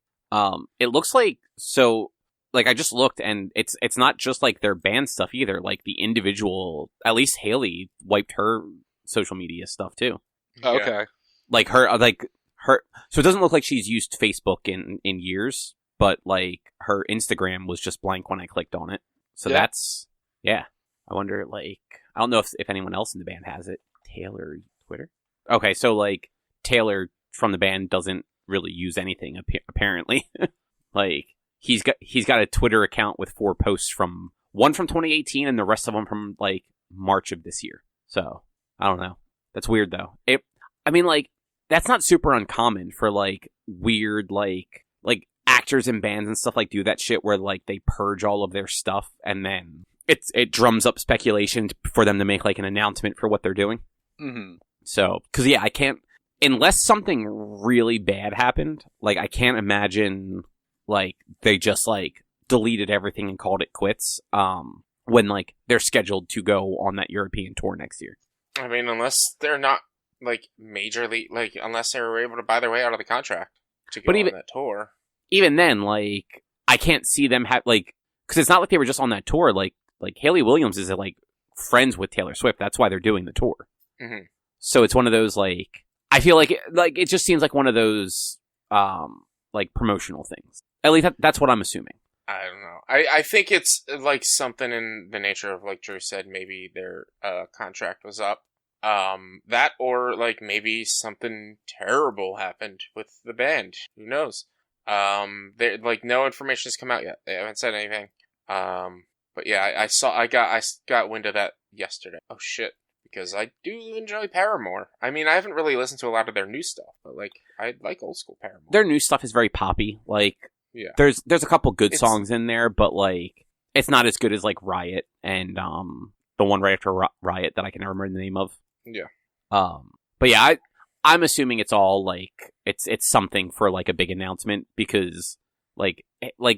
It looks like so. Like I just looked, and it's not just like their band stuff either. Like the individual, at least Haley wiped her social media stuff too. Oh, okay. Like her. So it doesn't look like she's used Facebook in years, but like her Instagram was just blank when I clicked on it. So that's I wonder, like, I don't know if anyone else in the band has it. Taylor Twitter? Okay, so, like, Taylor from the band doesn't really use anything, apparently. Like, he's got a Twitter account with 4 posts one from 2018 and the rest of them from, like, March of this year. So, I don't know. That's weird, though. I mean, like, that's not super uncommon for, like, weird, like actors and bands and stuff, like, do that shit where, like, they purge all of their stuff and then it drums up speculation for them to make like an announcement for what they're doing. Mm-hmm. So, because I can't, unless something really bad happened, like I can't imagine like they just like deleted everything and called it quits. When like they're scheduled to go on that European tour next year. I mean, unless they're not like majorly, like unless they were able to buy their way out of the contract to go on that tour. Even then, like I can't see them have like, because it's not like they were just on that tour. Like Hayley Williams is like friends with Taylor Swift. That's why they're doing the tour. Mm-hmm. So it's one of those like I feel like it just seems like one of those like promotional things. At least that's what I'm assuming. I don't know. I think it's like something in the nature of like Drew said. Maybe their contract was up. That or like maybe something terrible happened with the band. Who knows? Like no information has come out yet. They haven't said anything. But yeah, I got wind of that yesterday. Oh shit. Because I do enjoy Paramore. I mean, I haven't really listened to a lot of their new stuff, but like, I like old school Paramore. Their new stuff is very poppy. Like, yeah. There's a couple good songs in there, but like, it's not as good as like Riot and the one right after Riot that I can never remember the name of. Yeah. But yeah, I'm assuming it's all like it's something for like a big announcement because like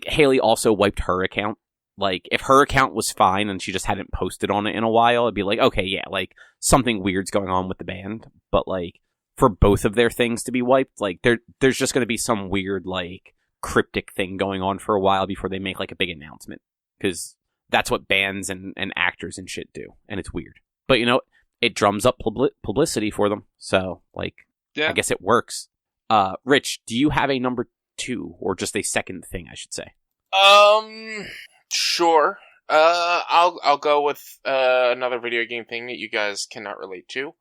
Haley also wiped her account. Like, if her account was fine and she just hadn't posted on it in a while, I'd be like, okay, yeah, like, something weird's going on with the band. But, like, for both of their things to be wiped, like, there's just going to be some weird, like, cryptic thing going on for a while before they make, like, a big announcement. Because that's what bands and actors and shit do. And it's weird. But, you know, it drums up publicity for them. So, like, yeah. I guess it works. Rich, do you have a number 2? Or just a second thing, I should say? Sure. I'll go with another video game thing that you guys cannot relate to.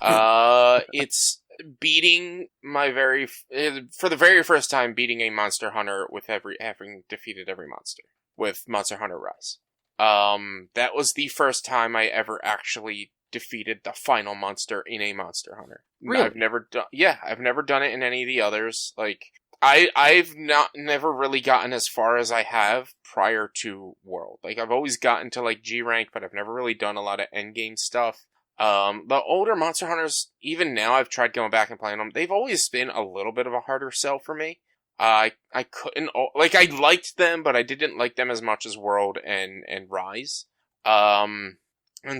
It's beating for the very first time beating a Monster Hunter with having defeated every monster with Monster Hunter Rise. That was the first time I ever actually defeated the final monster in a Monster Hunter. Really? I've never done it in any of the others. Like, I've never really gotten as far as I have prior to World. Like, I've always gotten to, like, G rank, but I've never really done a lot of endgame stuff. The older Monster Hunters, even now I've tried going back and playing them, they've always been a little bit of a harder sell for me. I couldn't, like, I liked them, but I didn't like them as much as World and Rise. And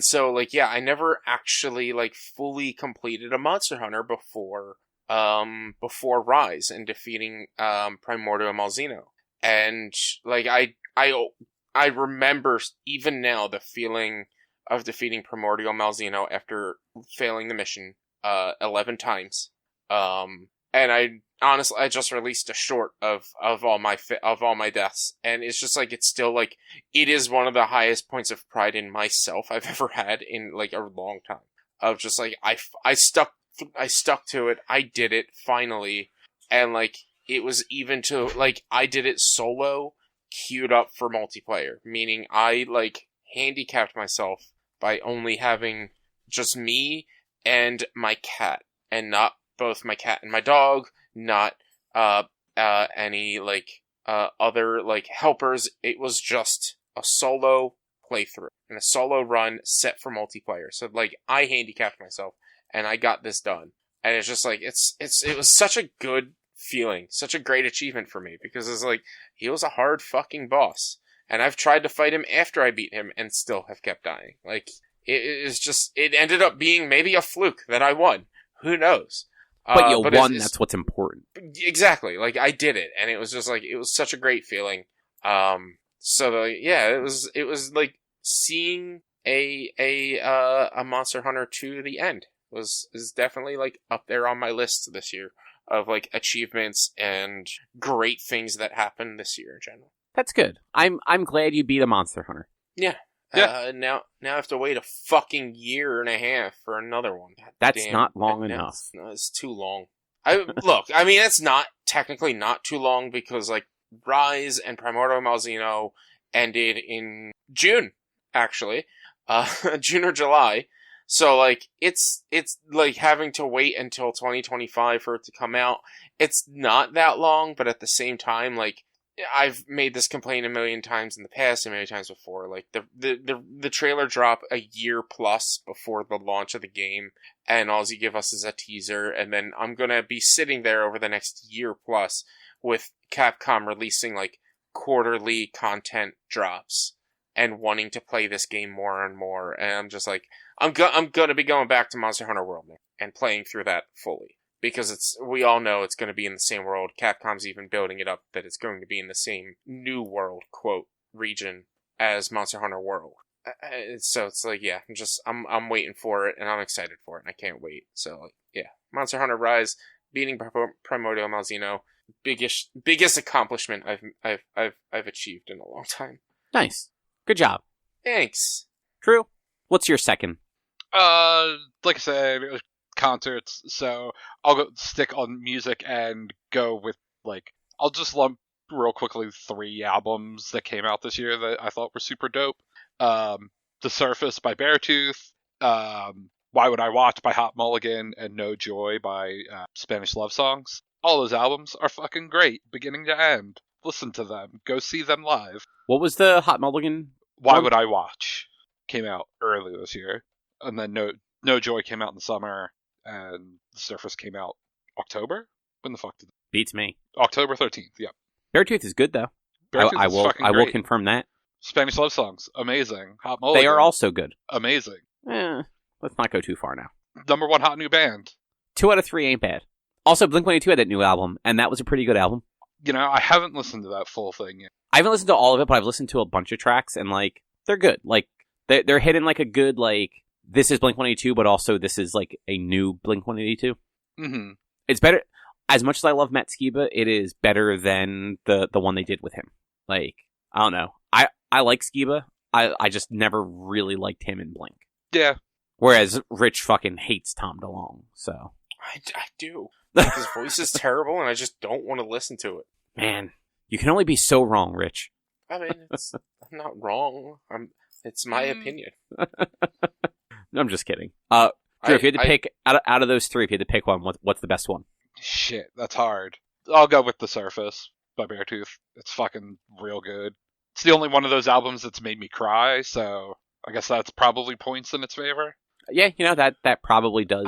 so, like, yeah, I never actually, like, fully completed a Monster Hunter before Rise and defeating, Primordial Malzeno. And, like, I remember even now the feeling of defeating Primordial Malzeno after failing the mission, 11 times. And I just released a short of all my deaths, and it's just like, it's still like, it is one of the highest points of pride in myself I've ever had in like a long time. Of just like, I stuck to it, I did it finally, and like, it was even to like, I did it solo, queued up for multiplayer, meaning I like handicapped myself by only having just me and my cat, and not both my cat and my dog, not any like other like helpers. It was just a solo playthrough and a solo run set for multiplayer. So like, I handicapped myself and I got this done. And it's just like, it was such a good feeling, such a great achievement for me, because it's like, he was a hard fucking boss, and I've tried to fight him after I beat him and still have kept dying. Like, it ended up being maybe a fluke that I won. Who knows? But you won, that's what's important. Exactly. Like, I did it, and it was just like, it was such a great feeling. Yeah, it was like seeing a Monster Hunter to the end is definitely like up there on my list this year of like achievements and great things that happened this year in general. That's good. I'm glad you beat a Monster Hunter. Yeah. Yeah. Now I have to wait a fucking year and a half for another one. That's not long enough. No, it's too long. Look, I mean, it's not technically not too long, because like Rise and Primordial Malzeno ended in June, actually, June or July. So like, it's like having to wait until 2025 for it to come out. It's not that long, but at the same time, like, I've made this complaint a million times in the past and many times before. Like, the trailer drop a year plus before the launch of the game, and all you give us is a teaser, and then I'm gonna be sitting there over the next year plus with Capcom releasing like quarterly content drops and wanting to play this game more and more, and I'm just like, I'm gonna be going back to Monster Hunter World now and playing through that fully. Because we all know it's going to be in the same world. Capcom's even building it up that it's going to be in the same new world, quote, region as Monster Hunter World. So it's like, yeah, I'm waiting for it, and I'm excited for it, and I can't wait. So like, yeah, Monster Hunter Rise, beating Primordial Malzeno, biggest accomplishment I've achieved in a long time. Nice, good job. Thanks. Drew, what's your second? Like I said, concerts, so I'll go stick on music and go with, like, I'll just lump real quickly 3 albums that came out this year that I thought were super dope. The Surface by Beartooth, Why Would I Watch by Hot Mulligan, and No Joy by Spanish Love Songs. All those albums are fucking great, beginning to end. Listen to them. Go see them live. What was the Hot Mulligan? Why Would I Watch came out early this year, and then No Joy came out in the summer, and The Surface came out October? When the fuck did that? Beats me. October 13th, yeah. Beartooth is good, though. I will confirm that. Spanish Love Songs, amazing. Hot Mulligan, they are also good. Amazing. Let's not go too far now. Number 1 hot new band. 2 out of 3 ain't bad. Also, Blink-182 had that new album, and that was a pretty good album. You know, I haven't listened to that full thing yet. I haven't listened to all of it, but I've listened to a bunch of tracks, and, like, they're good. Like, they're hitting, like, a good, like, this is Blink-182, but also this is, like, a new Blink-182. Mm-hmm. It's better. As much as I love Matt Skiba, it is better than the one they did with him. Like, I don't know. I like Skiba. I just never really liked him in Blink. Yeah. Whereas Rich fucking hates Tom DeLonge, so. I do. Like, his voice is terrible, and I just don't want to listen to it. Man, you can only be so wrong, Rich. I mean, I'm not wrong. It's my opinion. I'm just kidding. Drew, if you had to pick, out of those 3, if you had to pick one, what's the best one? Shit, that's hard. I'll go with The Surface by Beartooth. It's fucking real good. It's the only one of those albums that's made me cry, so I guess that's probably points in its favor. Yeah, that probably does.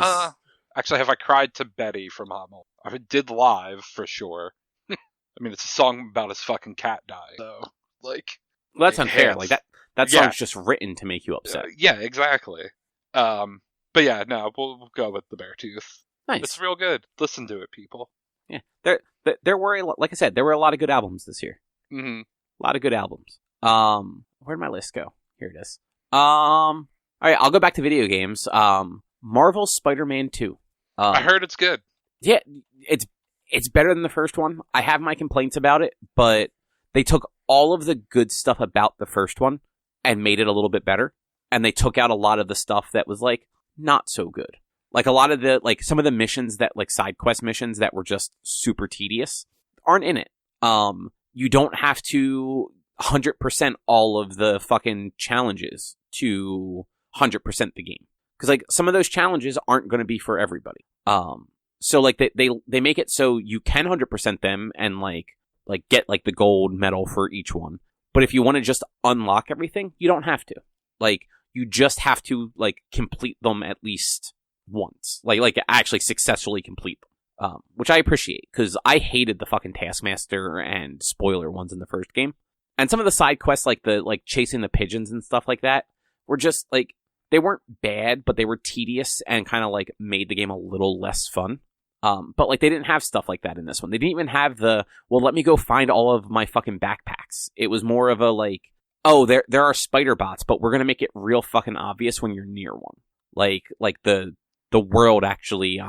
Actually, have I cried to Betty from Hummel? I did live for sure. I mean, it's a song about his fucking cat dying, so like. Well, that's unfair. Yes. Like that song's just written to make you upset. Yeah, exactly. But yeah, no, we'll go with the Beartooth. Nice. It's real good. Listen to it, people. Yeah, there were, like I said, there were a lot of good albums this year. Mm-hmm. A lot of good albums. Where'd my list go? Here it is. All right, I'll go back to video games. Marvel's Spider-Man 2. I heard it's good. Yeah, it's better than the first one. I have my complaints about it, but they took all of the good stuff about the first one and made it a little bit better. And they took out a lot of the stuff that was, like, not so good. Like, a lot of the, like, some of the missions that, like, side quest missions that were just super tedious aren't in it. You don't have to 100% all of the fucking challenges to 100% the game. Because, like, some of those challenges aren't going to be for everybody. So, like, they make it so you can 100% them and, like get, like, the gold medal for each one. But if you want to just unlock everything, you don't have to. Like, you just have to, like, complete them at least once. Like actually successfully complete them. Which I appreciate, because I hated the fucking Taskmaster and spoiler ones in the first game. And some of the side quests, like the, like, chasing the pigeons and stuff like that, were just, like, they weren't bad, but they were tedious and kind of, like, made the game a little less fun. But, like, they didn't have stuff like that in this one. They didn't even have let me go find all of my fucking backpacks. It was more of a, like, oh, there are spider bots, but we're gonna make it real fucking obvious when you're near one. Like the world actually,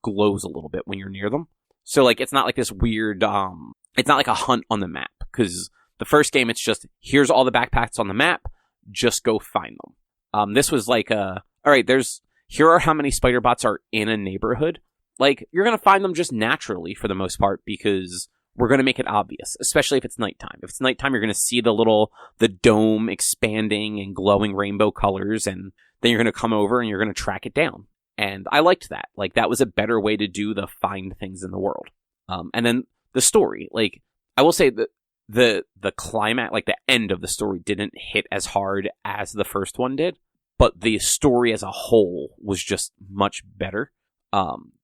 glows a little bit when you're near them. So, like, it's not like this weird, it's not like a hunt on the map, because the first game, it's just, here's all the backpacks on the map, just go find them. This was like, alright, here are how many spider bots are in a neighborhood. Like, you're gonna find them just naturally for the most part, because we're gonna make it obvious, especially if it's nighttime. If it's nighttime, you're gonna see the dome expanding and glowing rainbow colors, and then you're gonna come over and you're gonna track it down. And I liked that. Like, that was a better way to do the find things in the world. And then the story, like, I will say that the climax, like, the end of the story didn't hit as hard as the first one did, but the story as a whole was just much better.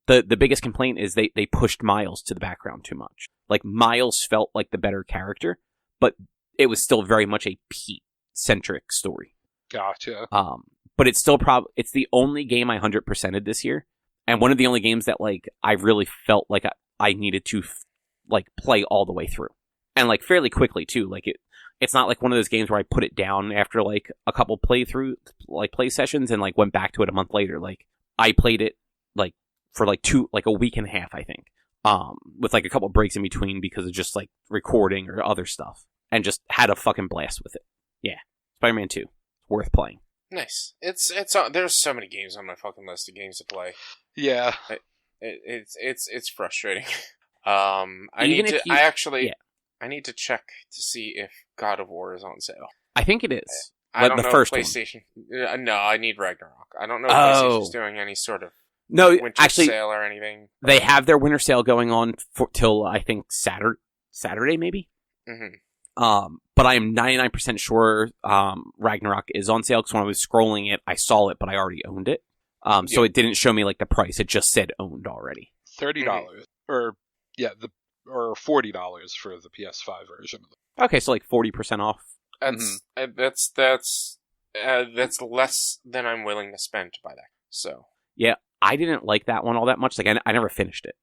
The biggest complaint is they pushed Miles to the background too much. Like, Miles felt like the better character, but it was still very much a Pete-centric story. Gotcha. But it's still it's the only game I 100%ed this year, and one of the only games that, like, I really felt like I needed to like, play all the way through, and, like, fairly quickly too. Like, it's not like one of those games where I put it down after, like, a couple play sessions and, like, went back to it a month later. Like, I played it, like, for, like, a week and a half, I think, with, like, a couple breaks in between because of just, like, recording or other stuff, and just had a fucking blast with it. Yeah, Spider-Man 2, worth playing. Nice. There's so many games on my fucking list of games to play. Yeah. It's frustrating. I need to check to see if God of War is on sale. I think it is. I don't the know first if PlayStation. No, I need Ragnarok. I don't know if PlayStation's doing any sort of winter sale or anything. They have their winter sale going on till, I think, Saturday maybe. Mm-hmm. But I am 99% sure Ragnarok is on sale, because when I was scrolling it, I saw it, but I already owned it. So it didn't show me, like, the price. It just said owned already. $30 or $40 for the PS5 version. Okay, so, like, 40% off. That's less than I'm willing to spend to buy that. So yeah, I didn't like that one all that much. Like, I never finished it.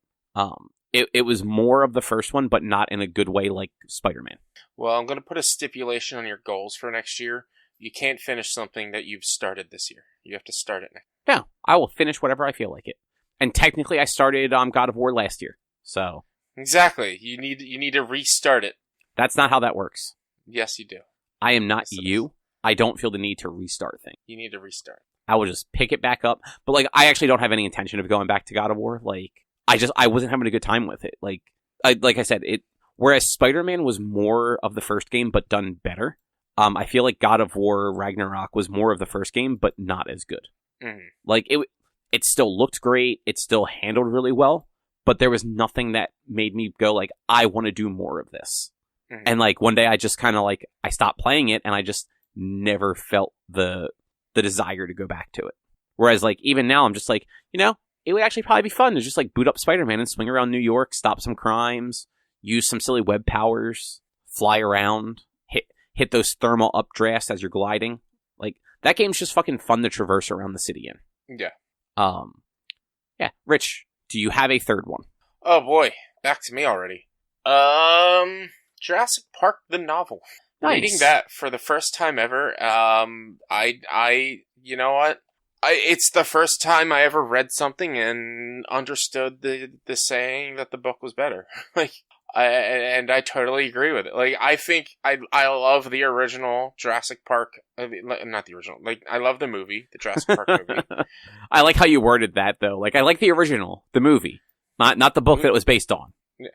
It was more of the first one, but not in a good way like Spider-Man. Well, I'm going to put a stipulation on your goals for next year. You can't finish something that you've started this year. You have to start it next. No, I will finish whatever I feel like it. And technically, I started God of War last year, so exactly. You need to restart it. That's not how that works. Yes, you do. I am not you. I don't feel the need to restart things. You need to restart. I will just pick it back up. But, like, I actually don't have any intention of going back to God of War. Like, I wasn't having a good time with it. Like I said, whereas Spider-Man was more of the first game, but done better. I feel like God of War Ragnarok was more of the first game, but not as good. Mm-hmm. Like, it still looked great. It still handled really well, but there was nothing that made me go, like, I want to do more of this. Mm-hmm. And, like, one day I just kind of, like, I stopped playing it, and I just never felt the desire to go back to it. Whereas, like, even now, I'm just like, it would actually probably be fun to just, like, boot up Spider-Man and swing around New York, stop some crimes, use some silly web powers, fly around, hit those thermal updrafts as you're gliding. Like, that game's just fucking fun to traverse around the city in. Yeah. Yeah. Rich, do you have a third one? Oh boy, back to me already. Jurassic Park the novel. Nice. Reading that for the first time ever. You know what? It's the first time I ever read something and understood the saying that the book was better. I totally agree with it. Like, I think I love the original Jurassic Park. Not the original. Like, I love the movie, the Jurassic Park movie. I like how you worded that, though. Like, I like the original, the movie, not the book that it was based on. Yeah.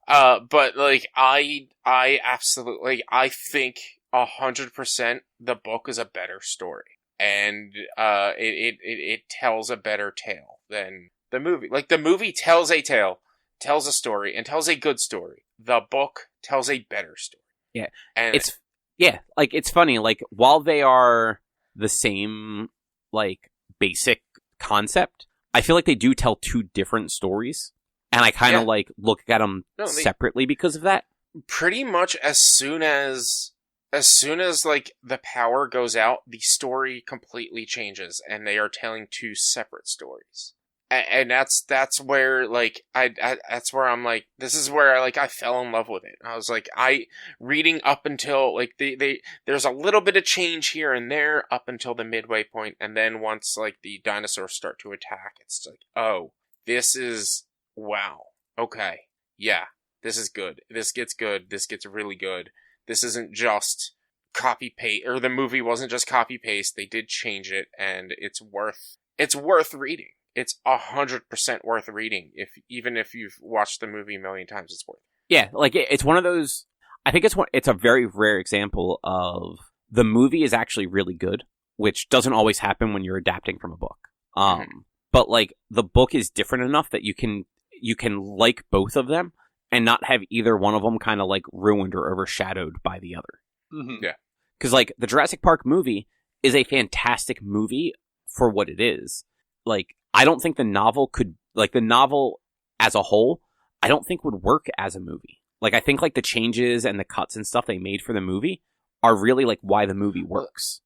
But like, I absolutely, I think 100% the book is a better story, and it tells a better tale than the movie. Like, the movie tells a tale, tells a story, and tells a good story. The book tells a better story. Yeah. And it's funny, like, while they are the same, like, basic concept, I feel like they do tell two different stories, and I kind of, like, look at them separately because of that. Pretty much as soon as, like, the power goes out, the story completely changes, and they are telling two separate stories. And that's where, like, that's where I'm like, this is where, like, I fell in love with it. I was like, reading up until, like, there's a little bit of change here and there up until the midway point, and then once, like, the dinosaurs start to attack, it's like, oh, this is, wow, okay, yeah, this is good. This gets good. This gets really good. This isn't just copy-paste, or the movie wasn't just copy-paste. They did change it, and it's worth reading. It's 100% worth reading. Even if you've watched the movie a million times, it's worth it. Yeah, like, it's one of those, I think it's a very rare example of the movie is actually really good, which doesn't always happen when you're adapting from a book. But, like, the book is different enough that you can like both of them and not have either one of them kind of, like, ruined or overshadowed by the other. Mm-hmm. Yeah. Because, like, the Jurassic Park movie is a fantastic movie for what it is. Like, I don't think the novel as a whole, I don't think would work as a movie. Like, I think, like, the changes and the cuts and stuff they made for the movie are really, like, why the movie works.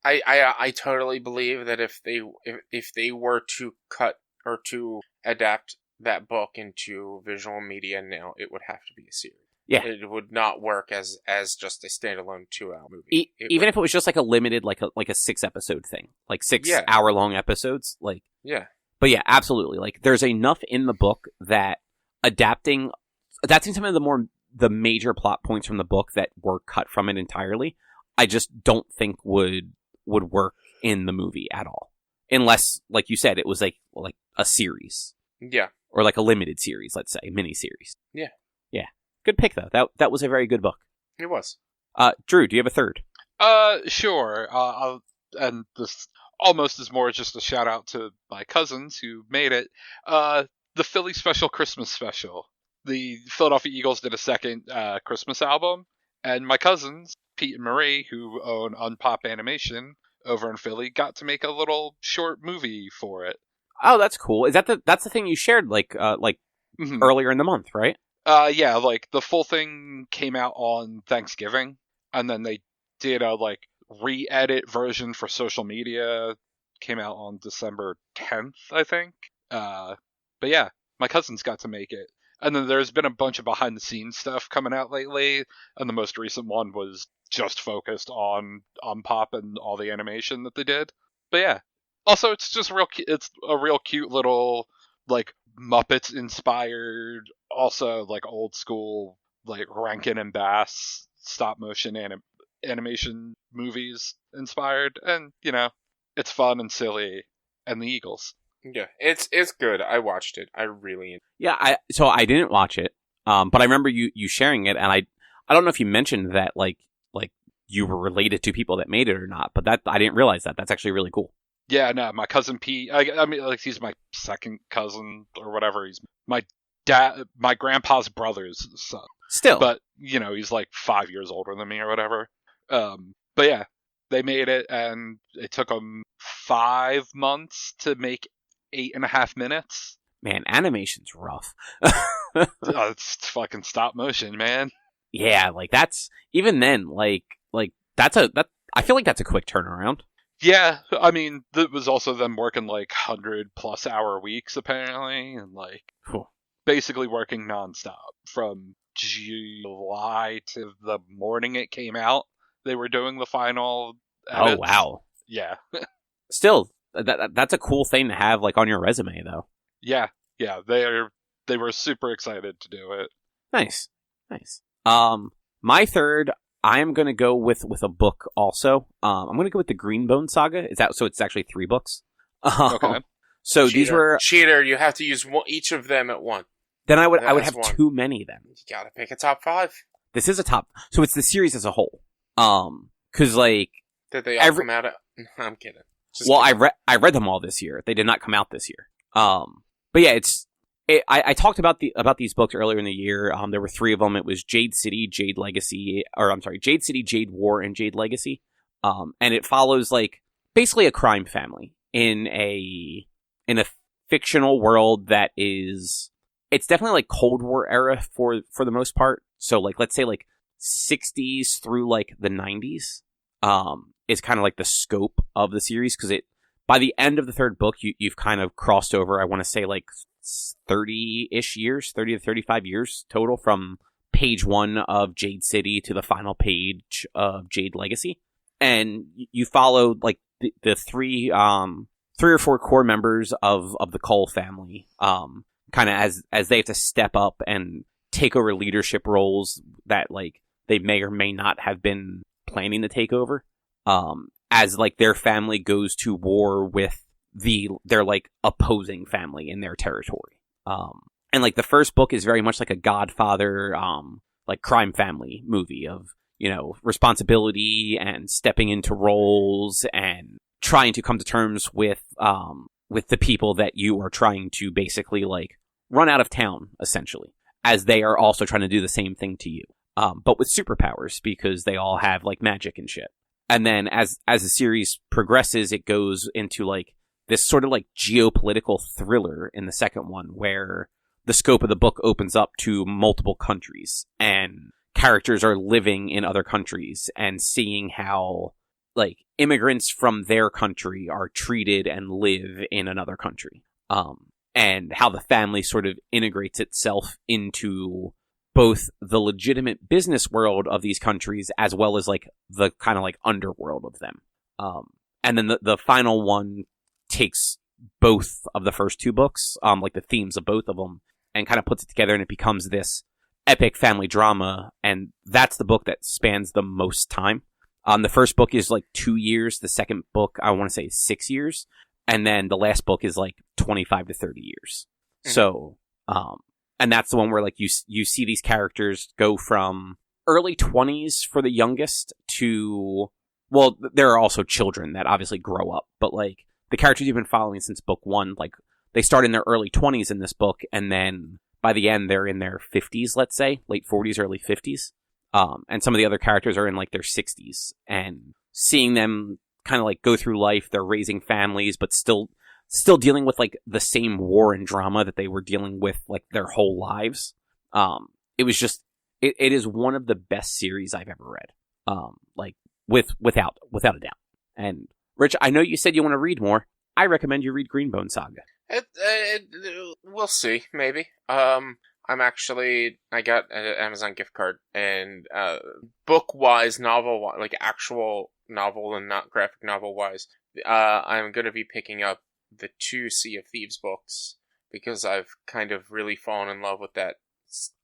I totally believe that if they were to cut or to adapt that book into visual media now, it would have to be a series. Yeah. It would not work as just a standalone 2-hour movie. Even if it was just, like, a limited, like a 6-episode thing. Like, 6 hour-long episodes. Like, yeah. But yeah, absolutely. Like, there's enough in the book that adapting some of the major plot points from the book that were cut from it entirely, I just don't think would work in the movie at all. Unless, like you said, it was like a series. Yeah. Or like a limited series, let's say, mini-series. Yeah. Yeah. Good pick, though. That was a very good book. It was. Drew, do you have a third? Sure. And this almost is more just a shout out to my cousins who made it. The Philly Special Christmas Special. The Philadelphia Eagles did a second Christmas album, and my cousins, Pete and Marie, who own Unpop Animation over in Philly, got to make a little short movie for it. Oh, that's cool. Is that's the thing you shared earlier in the month, right? Yeah, like the full thing came out on Thanksgiving, and then they did a re-edit version for social media. Came out on December 10th, I think. But yeah, my cousins got to make it. And then there's been a bunch of behind the scenes stuff coming out lately, and the most recent one was just focused on Pop and all the animation that they did. But yeah, also it's just it's a real cute little Muppets inspired, also old school Rankin and Bass stop motion animation movies inspired, and it's fun and silly, and the Eagles. Yeah, it's good. I watched it. I really so I didn't watch it, but I remember you sharing it, and I don't know if you mentioned that you were related to people that made it or not, but that I didn't realize that. That's actually really cool. Yeah, no, my cousin Pete. I mean, he's my second cousin or whatever. He's my grandpa's brother's son. Still, but he's 5 years older than me or whatever. But yeah, They made it, and it took them 5 months to make 8.5 minutes. Man, animation's rough. It's fucking stop motion, man. Yeah, like that's even then, like that I feel like that's a quick turnaround. Yeah, I mean, that was also them working like 100+ hour weeks apparently, and like Cool. basically working nonstop from July to the morning it came out. They were doing the final edits. Oh wow. Yeah. Still, that's a cool thing to have like on your resume though. Yeah. They were super excited to do it. Nice. My third, I'm gonna go with a book also. I'm gonna go with the Greenbone Saga. It's actually 3 books. Okay. So these were cheater. You have to use each of them at once. Then I would have too many then. You gotta pick a top 5. This is a top. So it's the series as a whole. Cause like did they all come out? I'm kidding. Kidding. I read them all this year. They did not come out this year. But yeah, I talked about these books earlier in the year. There were 3 of them. It was Jade City, Jade City, Jade War, and Jade Legacy. And it follows like basically a crime family in a fictional world that is, it's definitely like Cold War era for the most part. So like, let's say like 60s through like the 90s, is kind of like the scope of the series. Cause by the end of the 3rd book, you've kind of crossed over, I want to say like 30-ish years, 30 to 35 years total from page 1 of Jade City to the final page of Jade Legacy. And you follow like the 3 or 4 core members of the Cole family, kind of as they have to step up and take over leadership roles that like they may or may not have been planning to take over, as like their family goes to war with their like opposing family in their territory. And like the first book is very much like a Godfather, like crime family movie of, you know, responsibility and stepping into roles and trying to come to terms with the people that you are trying to basically like run out of town, essentially, as they are also trying to do the same thing to you. But with superpowers, because they all have like magic and shit. And then as the series progresses, it goes into like this sort of like geopolitical thriller in the second one, where the scope of the book opens up to multiple countries and characters are living in other countries and seeing how like immigrants from their country are treated and live in another country. And how the family sort of integrates itself into both the legitimate business world of these countries as well as like the kind of like underworld of them. And then the final one takes both of the first 2 books, like the themes of both of them, and kind of puts it together, and it becomes this epic family drama. And that's the book that spans the most time. The first book is like 2 years. The second book, I want to say 6 years. And then the last book is like 25 to 30 years. Mm-hmm. So, and that's the one where like you see these characters go from early 20s for the youngest to, well, there are also children that obviously grow up, but like the characters you've been following since book 1, like they start in their early 20s in this book, and then by the end they're in their 50s, let's say, late 40s, early 50s. And some of the other characters are in like their 60s, and seeing them kind of like go through life, they're raising families, but still dealing with like the same war and drama that they were dealing with like their whole lives. It was just, it is one of the best series I've ever read. Like without a doubt. And Rich, I know you said you want to read more. I recommend you read Greenbone Saga. We'll see, maybe. I got an Amazon gift card, and book-wise, novel, like actual novel and not graphic novel-wise, I'm going to be picking up the 2 Sea of Thieves books, because I've kind of really fallen in love with that.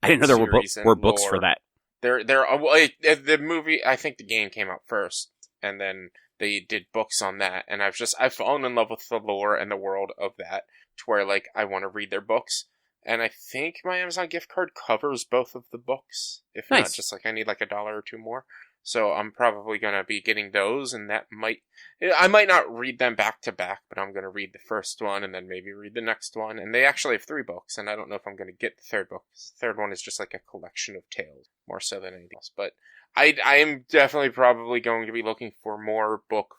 I didn't know there were books for that. The movie, I think the game came out first, and then they did books on that, and I've fallen in love with the lore and the world of that, to where, like, I want to read their books. And I think my Amazon gift card covers both of the books. If nice. Not, just like I need like $1 or $2 more. So I'm probably going to be getting those, and I might not read them back to back, but I'm going to read the first one and then maybe read the next one. And they actually have 3 books, and I don't know if I'm going to get the third book. The third one is just like a collection of tales, more so than anything else. But I am definitely probably going to be looking for more book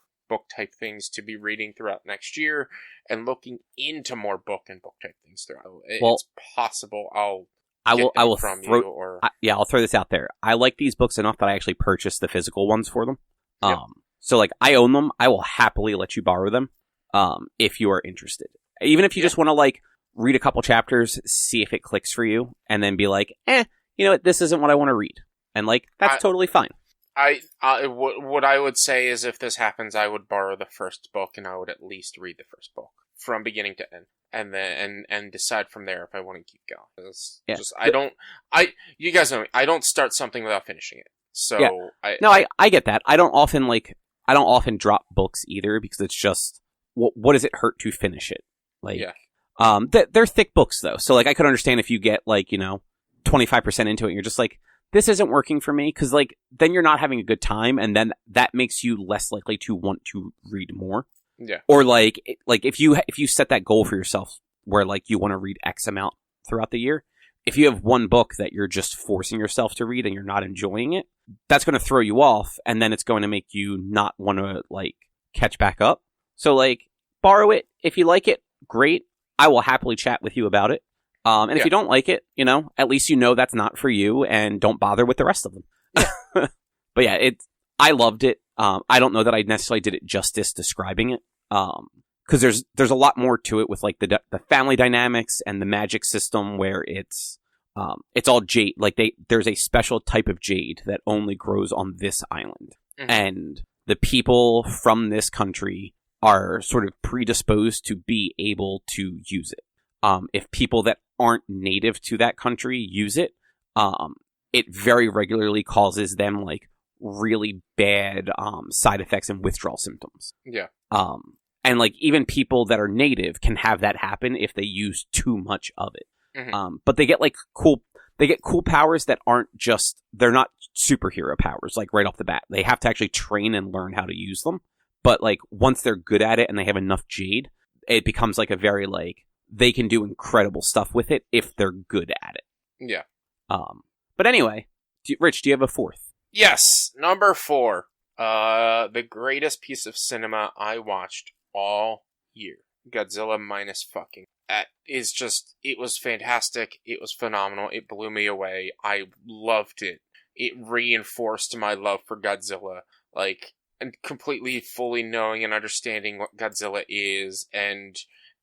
type things to be reading throughout next year, and looking into more book type things throughout. It's possible I'll throw this out there. I like these books enough that I actually purchased the physical ones for them. Yep. So like I own them. I will happily let you borrow them if you are interested. Even if you just want to like read a couple chapters, see if it clicks for you, and then be like, you know what, this isn't what I want to read. And like that's totally fine. What I would say is, if this happens, I would borrow the first book, and I would at least read the first book from beginning to end, and then and decide from there if I want to keep going. You guys know me, I don't start something without finishing it. So yeah. I get that. I don't often drop books either, because it's just what does it hurt to finish it? Like, they're thick books though, so like I could understand if you get like 25% into it, and you're just like, this isn't working for me, because like then you're not having a good time, and then that makes you less likely to want to read more. Yeah. Or like if you set that goal for yourself where like you want to read X amount throughout the year, if you have one book that you're just forcing yourself to read and you're not enjoying it, that's going to throw you off, and then it's going to make you not want to like catch back up. So like borrow it. If you like it, great. I will happily chat with you about it. And if you don't like it, at least that's not for you, and don't bother with the rest of them. Yeah. But yeah, I loved it. I don't know that I necessarily did it justice describing it. Because there's a lot more to it with like the family dynamics and the magic system, where it's all jade. Like there's a special type of jade that only grows on this island. Mm-hmm. And the people from this country are sort of predisposed to be able to use it. If people that aren't native to that country use it, it very regularly causes them like really bad side effects and withdrawal symptoms. Yeah. And like even people that are native can have that happen if they use too much of it. Mm-hmm. But they get cool powers that they're not superhero powers like right off the bat. They have to actually train and learn how to use them. But like once they're good at it and they have enough jade, it becomes like a very like, they can do incredible stuff with it if they're good at it. Yeah. But anyway, Rich, do you have a fourth? Yes, number 4. The greatest piece of cinema I watched all year. Godzilla Minus Fucking. It was fantastic. It was phenomenal. It blew me away. I loved it. It reinforced my love for Godzilla. Like, and completely, fully knowing and understanding what Godzilla is, and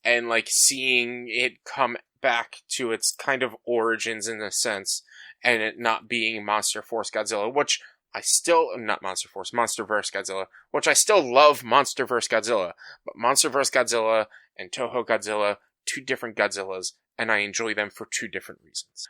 like seeing it come back to its kind of origins in a sense, and it not being Monster Force Godzilla, which I still, not Monster Force, Monsterverse Godzilla, which I still love Monsterverse Godzilla, but Monsterverse Godzilla and Toho Godzilla, 2 different Godzillas, and I enjoy them for 2 different reasons.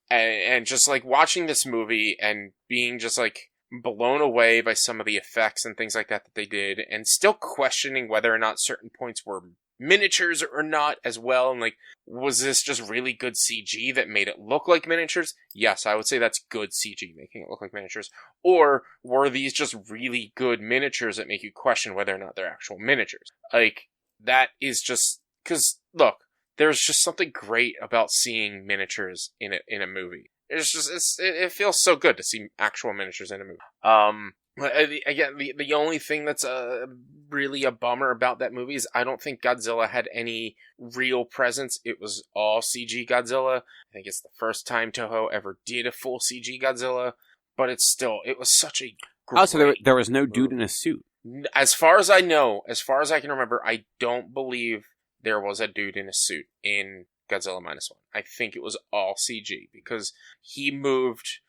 And just like watching this movie and being just like blown away by some of the effects and things like that they did, and still questioning whether or not certain points were miniatures or not as well, and like, was this just really good CG that made it look like miniatures? Yes, I would say that's good CG making it look like miniatures. Or were these just really good miniatures that make you question whether or not they're actual miniatures? Like, that is just, because look, there's just something great about seeing miniatures in a movie. It feels so good to see actual miniatures in a movie. Again, the only thing that's really a bummer about that movie is I don't think Godzilla had any real presence. It was all CG Godzilla. I think it's the first time Toho ever did a full CG Godzilla, but it was such a great so there was no dude in a suit. As far as I know, as far as I can remember, I don't believe there was a dude in a suit in Godzilla Minus One. I think it was all CG, because he moved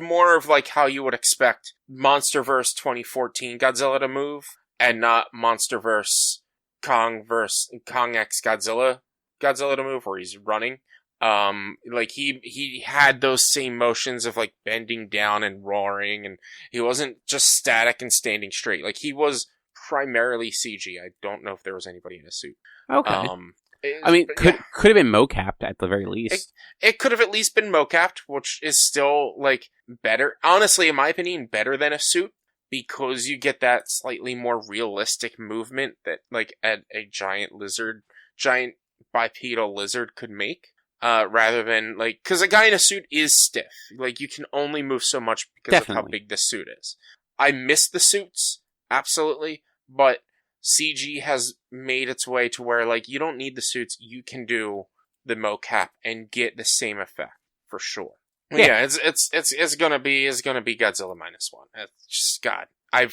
more of like how you would expect Monsterverse 2014 Godzilla to move, and not Monsterverse Kong X Godzilla to move, where he's running. Like he had those same motions of like bending down and roaring, and he wasn't just static and standing straight. Like he was primarily CG. I don't know if there was anybody in a suit. Okay. I mean, could have been mocapped at the very least. It could have at least been mocapped, which is still, like, better. Honestly, in my opinion, better than a suit, because you get that slightly more realistic movement that, like, a giant bipedal lizard could make. Rather than, like, because a guy in a suit is stiff. Like, you can only move so much because of how big the suit is. I miss the suits, absolutely, but CG has made its way to where, like, you don't need the suits, you can do the mocap and get the same effect, for sure. Yeah, it's gonna be Godzilla Minus One. It's just, God. I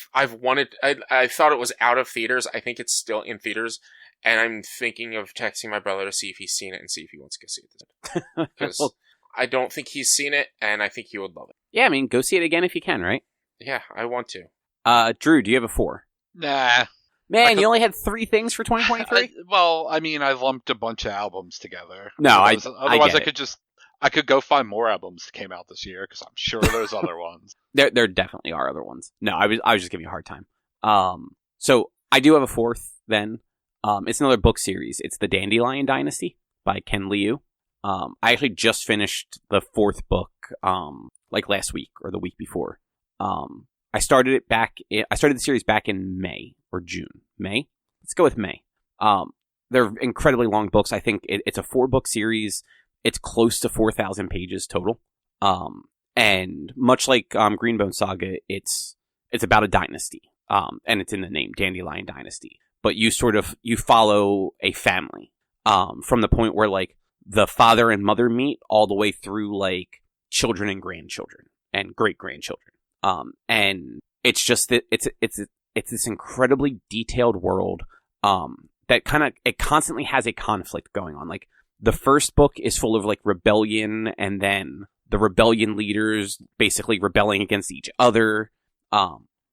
thought it was out of theaters, I think it's still in theaters, and I'm thinking of texting my brother to see if he's seen it and see if he wants to go see it. Because I don't think he's seen it, and I think he would love it. Yeah, I mean, go see it again if you can, right? Yeah, I want to. Drew, do you have a 4? Nah. Man, you only had 3 things for 2023? I lumped a bunch of albums together. No, otherwise I could go find more albums that came out this year, because I'm sure there's other ones. There definitely are other ones. No, I was just giving you a hard time. So I do have a 4th then. It's another book series. It's The Dandelion Dynasty by Ken Liu. I actually just finished the 4th book, like last week or the week before. I started the series back in May or June. May? Let's go with May. They're incredibly long books. I think it's a 4-book series. It's close to 4,000 pages total. And much like Greenbone Saga, it's about a dynasty. And it's in the name, Dandelion Dynasty. But you follow a family, from the point where, like, the father and mother meet all the way through, like, children and grandchildren and great-grandchildren. And it's just that it's this incredibly detailed world, that it constantly has a conflict going on. Like, the first book is full of, like, rebellion, and then the rebellion leaders basically rebelling against each other.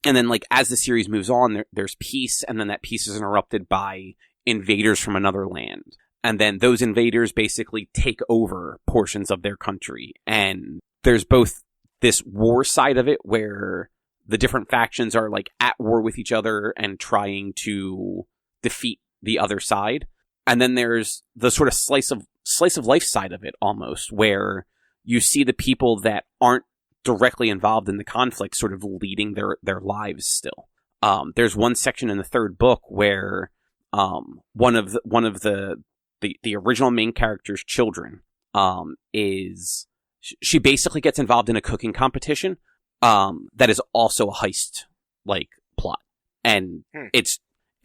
And then, like, as the series moves on, there's peace, and then that peace is interrupted by invaders from another land. And then those invaders basically take over portions of their country. And there's both this war side of it, where the different factions are, like, at war with each other and trying to defeat the other side. And then there's the sort of slice of life side of it, almost, where you see the people that aren't directly involved in the conflict sort of leading their lives still. There's one section in the 3rd book where one of the original main character's children she basically gets involved in a cooking competition that is also a heist, like, plot. And it's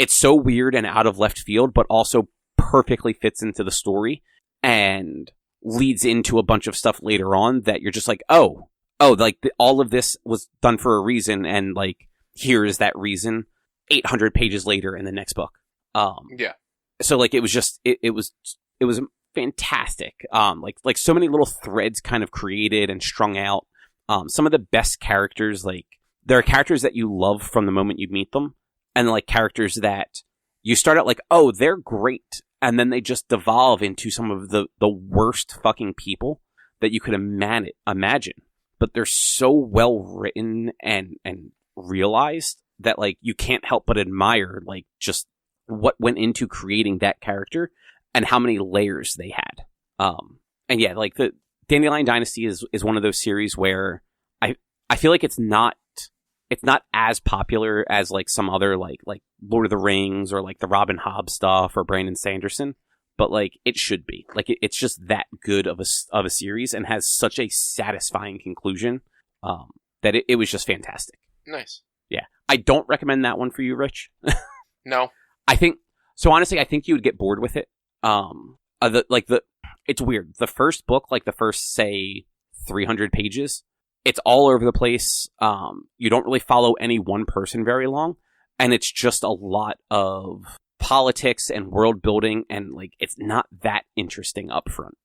so weird and out of left field, but also perfectly fits into the story and leads into a bunch of stuff later on that you're just like, like, all of this was done for a reason, and, like, here is that reason 800 pages later in the next book. Yeah. So, like, it was just, it was fantastic. Like so many little threads kind of created and strung out. Some of the best characters, like, there are characters that you love from the moment you meet them, and, like, characters that you start out like, oh, they're great, and then they just devolve into some of the worst fucking people that you could imagine. But they're so well written and realized that, like, you can't help but admire, like, just what went into creating that character and how many layers they had. And yeah, like, the Dandelion Dynasty is one of those series where I feel like it's not as popular as, like, some other, like Lord of the Rings or, like, the Robin Hobb stuff or Brandon Sanderson. But, like, it should be. Like, it's just that good of a series, and has such a satisfying conclusion that it was just fantastic. Nice. Yeah. I don't recommend that one for you, Rich. No. Honestly, I think you would get bored with it. It's weird. The first book, like, the first, say, 300 pages, it's all over the place. You don't really follow any one person very long, and it's just a lot of politics and world building, and, like, it's not that interesting up front.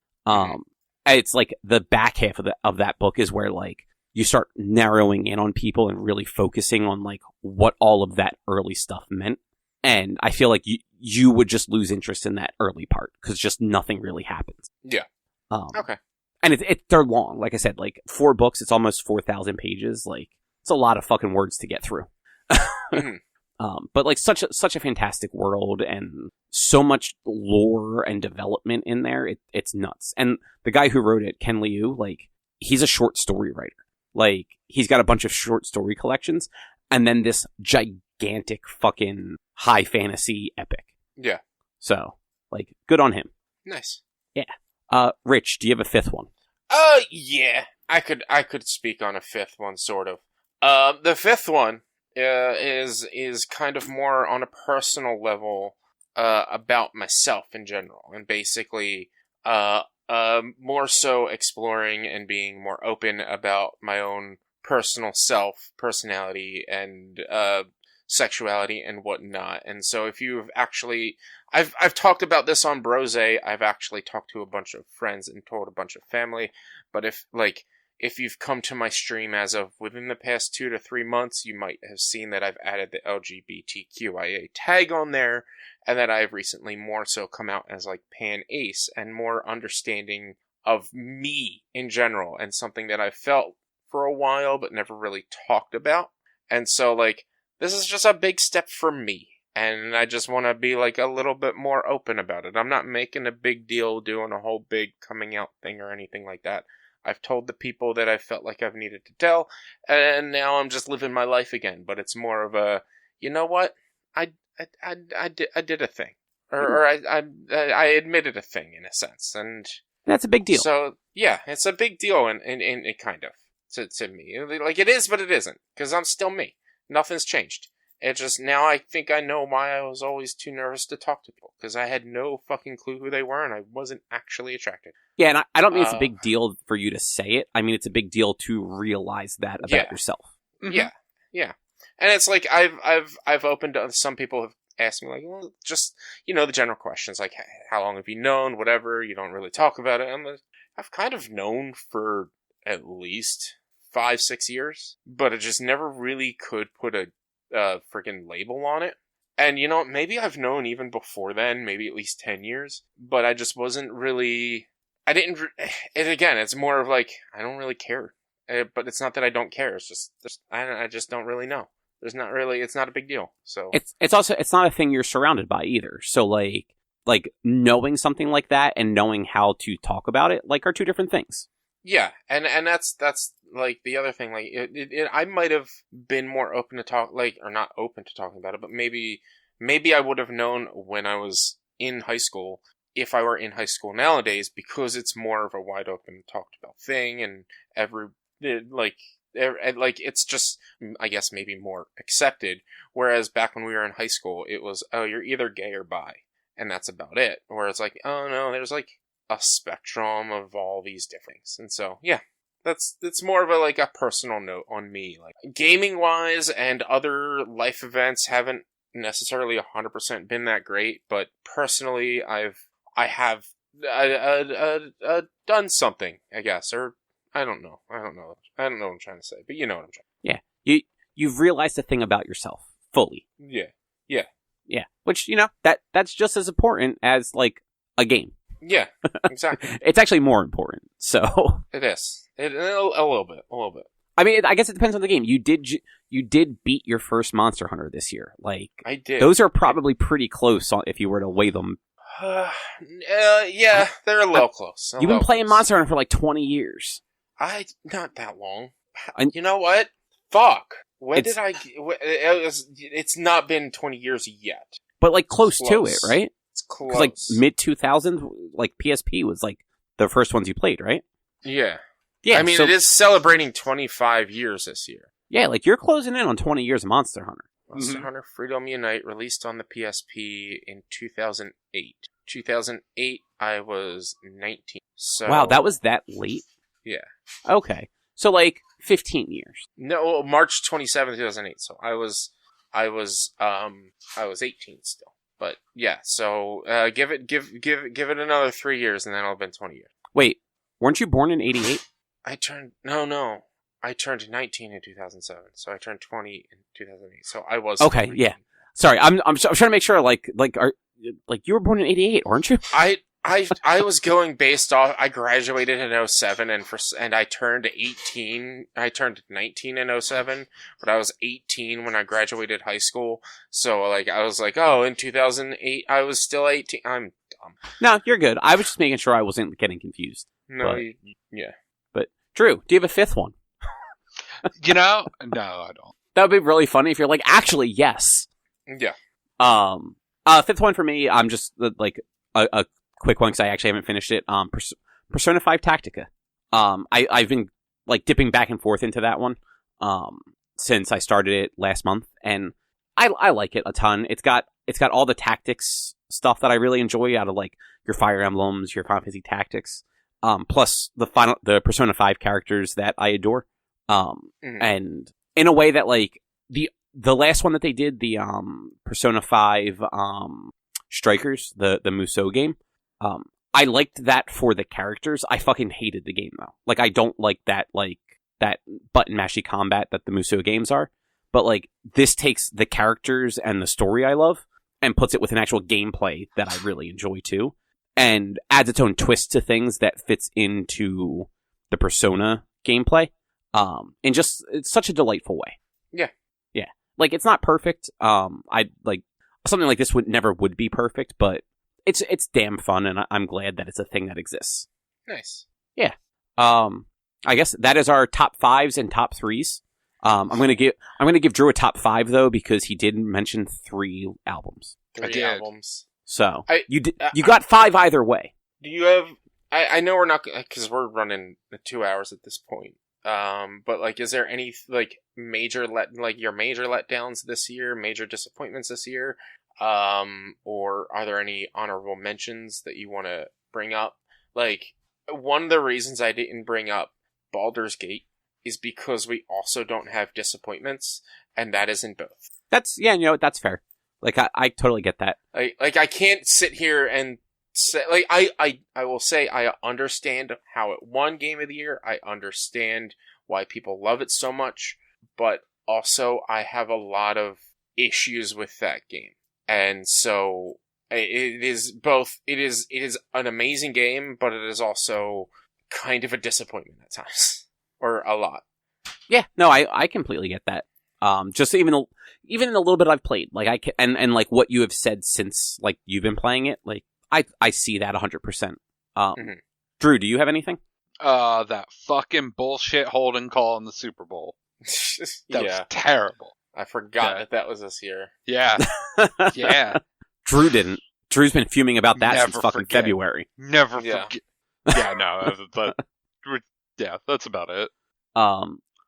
It's like the back half of that book is where, like, you start narrowing in on people and really focusing on, like, what all of that early stuff meant. And I feel like you would just lose interest in that early part, because just nothing really happens. Yeah. Okay. And they're long. Like I said, like, 4 books, it's almost 4,000 pages. Like, it's a lot of fucking words to get through. But like such a fantastic world and so much lore and development in there. It's nuts. And the guy who wrote it, Ken Liu, like he's a short story writer. Like he's got a bunch of short story collections and then this gigantic fucking high fantasy epic. Yeah. So like good on him. Nice. Yeah. Rich, do you have a fifth one? Yeah. I could speak on a fifth one, sort of. The fifth one is kind of more on a personal level about myself in general, and basically more so exploring and being more open about my own personal personality, and sexuality and whatnot. And so if you've actually... I've talked about this on Brose. I've actually talked to a bunch of friends and told a bunch of family, but if you've come to my stream as of within the past 2 to 3 months, you might have seen that I've added the LGBTQIA tag on there, and that I've recently more so come out as like pan-ace and more understanding of me in general, and something that I've felt for a while but never really talked about. And so like, this is just a big step for me, and I just want to be like a little bit more open about it. I'm not making a big deal, doing a whole big coming out thing or anything like that. I've told the people that I felt like I've needed to tell, and now I'm just living my life again. But it's more of a, you know what? I did a thing, or I admitted a thing in a sense, and that's a big deal. So yeah, it's a big deal, and it kind of to me, like it is, but it isn't, because I'm still me. Nothing's changed. It's just now I think I know why I was always too nervous to talk to people, because I had no fucking clue who they were, and I wasn't actually attracted. Yeah, and I don't mean it's a big deal for you to say it. I mean it's a big deal to realize that about yourself. Mm-hmm. Yeah. And it's like I've opened to some people have asked me like, well, just the general questions like how long have you known, whatever. You don't really talk about it. I've kind of known for at least 5-6 years, but I just never really could put a freaking label on it. And maybe I've known even before then, maybe at least 10 years, but I just wasn't really, it's more of like, I don't really care. But it's not that I don't care. It's just, I just don't really know. It's not a big deal. So it's also, it's not a thing you're surrounded by either. So like knowing something like that and knowing how to talk about it, like, are two different things. Yeah. And that's like the other thing, like I might have been more open to talk, like, or not open to talking about it, but maybe I would have known when I was in high school, if I were in high school nowadays, because it's more of a wide open talked about thing, and it's just, I guess, maybe more accepted. Whereas back when we were in high school, it was, oh, you're either gay or bi, and that's about it. Where it's like, oh no, there's like a spectrum of all these different things. And so, yeah. It's more of a personal note on me. Like, gaming wise and other life events haven't necessarily 100% been that great, but personally I have done something, I guess, or I don't know what I'm trying to say, but you know what I'm trying. Yeah, you've realized a thing about yourself fully. Yeah. Which that's just as important as like a game. Yeah, exactly. It's actually more important. So it is. A little bit. I mean, I guess it depends on the game. You did beat your first Monster Hunter this year. Like, I did. Those are probably pretty close if you were to weigh them. Yeah, they're a little close. You've been playing Monster Hunter for like 20 years. Not that long. You know what? Fuck. It's not been 20 years yet. But like close to it, right? It's close. Like mid 2000s, like PSP was like the first ones you played, right? Yeah. I mean, it is celebrating 25 years this year. Yeah, like you're closing in on 20 years of Monster Hunter. Monster Hunter Freedom Unite released on the PSP in 2008. 2008, I was 19. So wow, that was that late? Yeah. Okay. So like 15 years. No, March 27th, 2008. So I was 18 still. But yeah, so give it another 3 years, and then it'll have been 20 years. Wait, weren't you born in 88? I turned 19 in 2007, so I turned 20 in 2008. So I was okay. 19. Yeah. Sorry, I'm trying to make sure. Like you were born in 88, weren't you? I was going based off. I graduated in 07, and I turned 18. I turned 19 in 07, but I was 18 when I graduated high school. So like I was like, oh, in 2008, I was still 18. I'm dumb. No, you're good. I was just making sure I wasn't getting confused. No, yeah. But Drew, do you have a fifth one? No, I don't. That would be really funny if you're like, actually, yes. Yeah. Fifth one for me. I'm just like a quick one because I actually haven't finished it. Persona 5 Tactica. I've been like dipping back and forth into that one since I started it last month, and I like it a ton. It's got all the tactics stuff that I really enjoy out of like your Fire Emblems, your Final Fantasy Tactics, plus the Persona 5 characters that I adore. And in a way that like the last one that they did, the Persona 5 Strikers, the Musou game, I liked that for the characters. I fucking hated the game though. Like I don't like that button mashy combat that the Musou games are. But like this takes the characters and the story I love and puts it with an actual gameplay that I really enjoy too, and adds its own twist to things that fits into the Persona gameplay. In just it's such a delightful way. Yeah. Like it's not perfect. I like something like this would never be perfect, but it's damn fun, and I'm glad that it's a thing that exists. Nice. Yeah. I guess that is our top 5s and top 3s. I'm gonna give Drew a top 5 though because he did mention 3 albums. 3 albums. So you got 5 either way. Do you have? I know we're not because we're running 2 hours at this point. But like, is there any like major your major letdowns this year, major disappointments this year, or are there any honorable mentions that you want to bring up? Like, one of the reasons I didn't bring up Baldur's Gate is because we also don't have disappointments, and that is in both. That's that's fair. Like I totally get that. Like I can't sit here and say, like, I will say I understand how it won Game of the Year. I understand why people love it so much, but also I have a lot of issues with that game. And so it is both, it is an amazing game, but it is also kind of a disappointment at times. Or a lot. Yeah, no, I completely get that. Just even in the little bit I've played, like I can, and like what you have said since like you've been playing it, like I see that 100%. Drew, do you have anything? That fucking bullshit holding call in the Super Bowl. That was terrible. I forgot that was this year. Yeah. Yeah. Drew didn't. Drew's been fuming about that Never since fucking forget. February. Never forget. Yeah, no, but yeah, that's about it.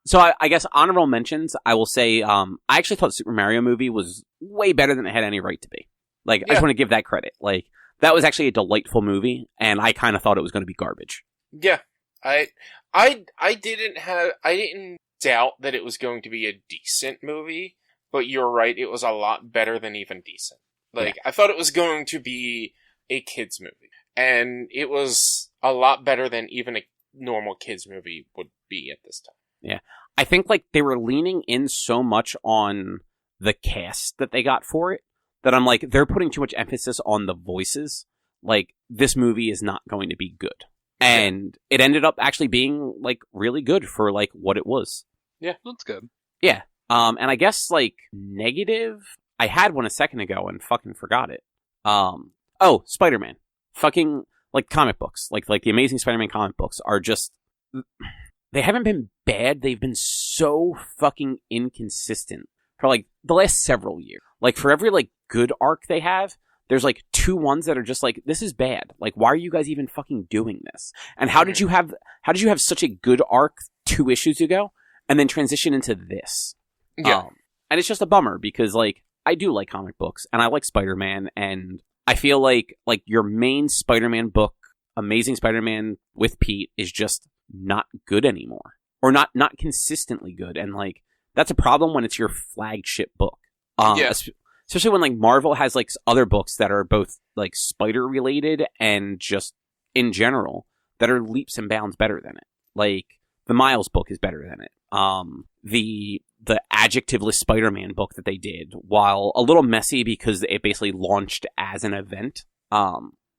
So I guess honorable mentions, I will say, I actually thought Super Mario movie was way better than it had any right to be. Like, I just want to give that credit. Like, that was actually a delightful movie, and I kind of thought it was going to be garbage. Yeah. I didn't doubt that it was going to be a decent movie, but you're right, it was a lot better than even decent. Like, I thought it was going to be a kids movie, and it was a lot better than even a normal kids movie would be at this time. Yeah. I think, like, they were leaning in so much on the cast that they got for it that I'm like, they're putting too much emphasis on the voices. Like, this movie is not going to be good. And it ended up actually being, like, really good for, like, what it was. Yeah, that's good. Yeah. And I guess, like, negative, I had one a second ago and fucking forgot it. Spider-Man. Fucking, like, comic books. Like the Amazing Spider-Man comic books are just... They haven't been bad. They've been so fucking inconsistent for, like, the last several years. Like, for every, like, good arc they have, there's, like, 2 ones that are just, like, this is bad. Like, why are you guys even fucking doing this? And how did you have such a good arc 2 issues ago and then transition into this? Yeah. And it's just a bummer because, like, I do like comic books and I like Spider-Man, and I feel like your main Spider-Man book, Amazing Spider-Man with Pete, is just not good anymore, or not consistently good, and like that's a problem when it's your flagship book. Especially when like Marvel has like other books that are both like Spider related and just in general that are leaps and bounds better than it. Like the Miles book is better than it. The adjectiveless Spider-Man book that they did, while a little messy because it basically launched as an event,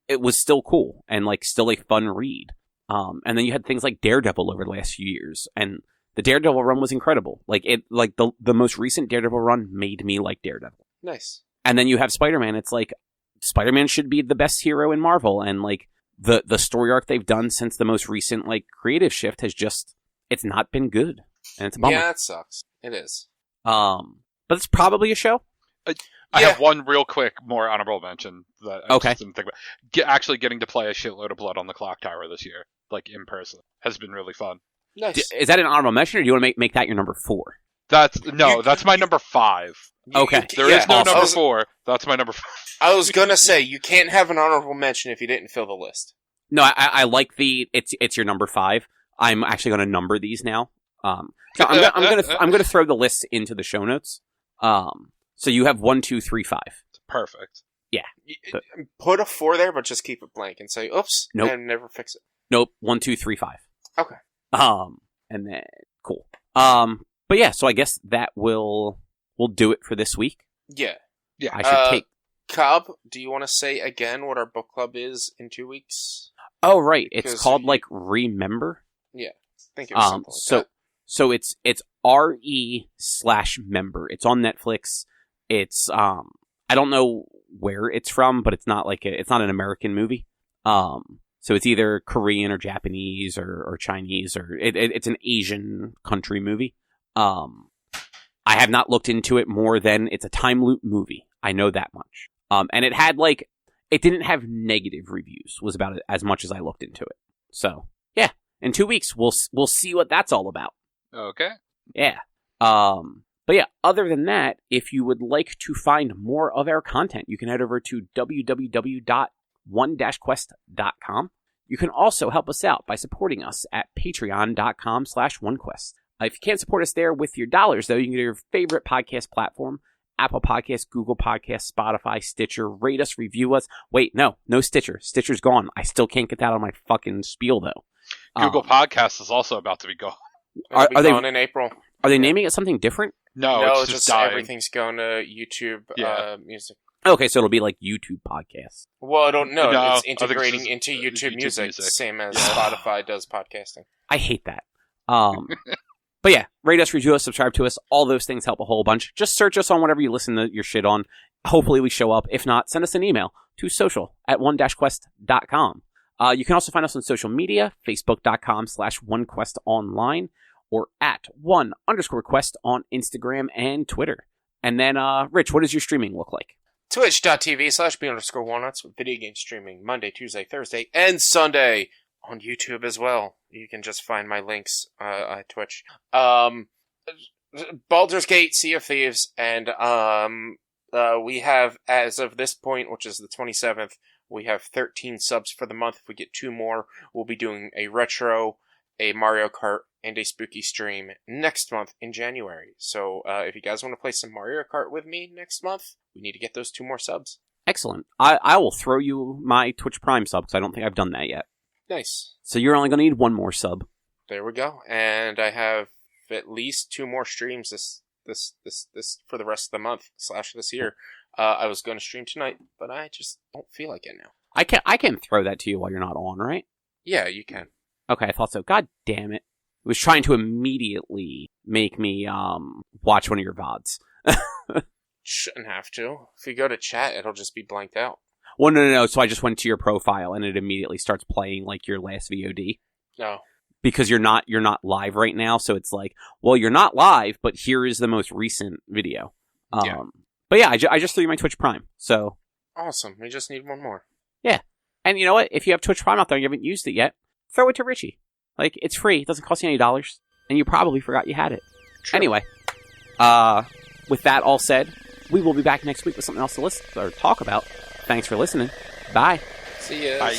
it was still cool and like still a fun read. And then you had things like Daredevil over the last few years, and the Daredevil run was incredible. Like the most recent Daredevil run made me like Daredevil. Nice. And then you have Spider-Man. It's like Spider-Man should be the best hero in Marvel, and like the story arc they've done since the most recent like creative shift has just it's not been good, and it's a bummer. Yeah, it sucks. It is. But it's probably a show. I have one real quick, more honorable mention that I just didn't think about. Actually getting to play a shitload of Blood on the Clocktower this year, like in person, has been really fun. Nice. Is that an honorable mention, or do you want to make that your number 4? That's my number 5. Okay. There is no number 4. That's my number 5. I was gonna say, you can't have an honorable mention if you didn't fill the list. No, I like it's your number 5. I'm actually going to number these now. So I'm gonna throw the list into the show notes. So you have 1, 2, 3, 5. Perfect. Yeah. Put a 4 there, but just keep it blank and say, oops, nope. And never fix it. Nope. 1, 2, 3, 5. Okay. And then cool. But yeah, so I guess that will do it for this week. Yeah. Yeah. I should take Cobb, do you want to say again what our book club is in 2 weeks? Oh right. It's called like Remember. Yeah. I think it was something like that. So it's RE/member. It's on Netflix. It's I don't know where it's from, but it's not like it's not an American movie. So it's either Korean or Japanese or Chinese or it's an Asian country movie. I have not looked into it more than it's a time loop movie. I know that much. And it had it didn't have negative reviews. Was about as much as I looked into it. So yeah, in 2 weeks we'll see what that's all about. Okay. Yeah. But yeah, other than that, if you would like to find more of our content, you can head over to www.one-quest.com. You can also help us out by supporting us at patreon.com/onequest. If you can't support us there with your dollars, though, you can go to your favorite podcast platform, Apple Podcasts, Google Podcasts, Spotify, Stitcher. Rate us, review us. Wait, no Stitcher. Stitcher's gone. I still can't get that on my fucking spiel, though. Google Podcasts is also about to be gone. Are they gone in April? Are they naming it something different? No, it's just dying. Everything's going to YouTube Music. Okay, so it'll be like YouTube Podcasts. Well, I don't know. No, it's integrating into YouTube Music, same as Spotify does podcasting. I hate that. But yeah, rate us, review us, subscribe to us. All those things help a whole bunch. Just search us on whatever you listen to your shit on. Hopefully we show up. If not, send us an email to social@one-quest.com. You can also find us on social media, facebook.com/onequestonline, or at @1_quest on Instagram and Twitter. And then, Rich, what does your streaming look like? Twitch.tv/B_walnuts with video game streaming Monday, Tuesday, Thursday, and Sunday on YouTube as well. You can just find my links at Twitch. Baldur's Gate, Sea of Thieves, and we have, as of this point, which is the 27th, we have 13 subs for the month. If we get 2 more, we'll be doing a retro, a Mario Kart, and a spooky stream next month in January. So if you guys want to play some Mario Kart with me next month, we need to get those 2 more subs. Excellent. I will throw you my Twitch Prime sub, because I don't think I've done that yet. Nice. So you're only going to need 1 more sub. There we go. And I have at least 2 more streams this for the rest of the month / this year. I was going to stream tonight, but I just don't feel like it now. I can throw that to you while you're not on, right? Yeah, you can. Okay, I thought so. God damn it. It was trying to immediately make me watch one of your VODs. Shouldn't have to. If you go to chat, it'll just be blanked out. Well, no. So I just went to your profile and it immediately starts playing like your last VOD. No. Because you're not live right now, so it's like, well, you're not live, but here is the most recent video. Yeah. But yeah, I just threw you my Twitch Prime, so... Awesome, we just need 1 more. Yeah. And you know what? If you have Twitch Prime out there and you haven't used it yet, throw it to Richie. Like, it's free, it doesn't cost you any dollars, and you probably forgot you had it. True. Anyway, with that all said, we will be back next week with something else to listen or talk about. Thanks for listening. Bye. See ya. Bye.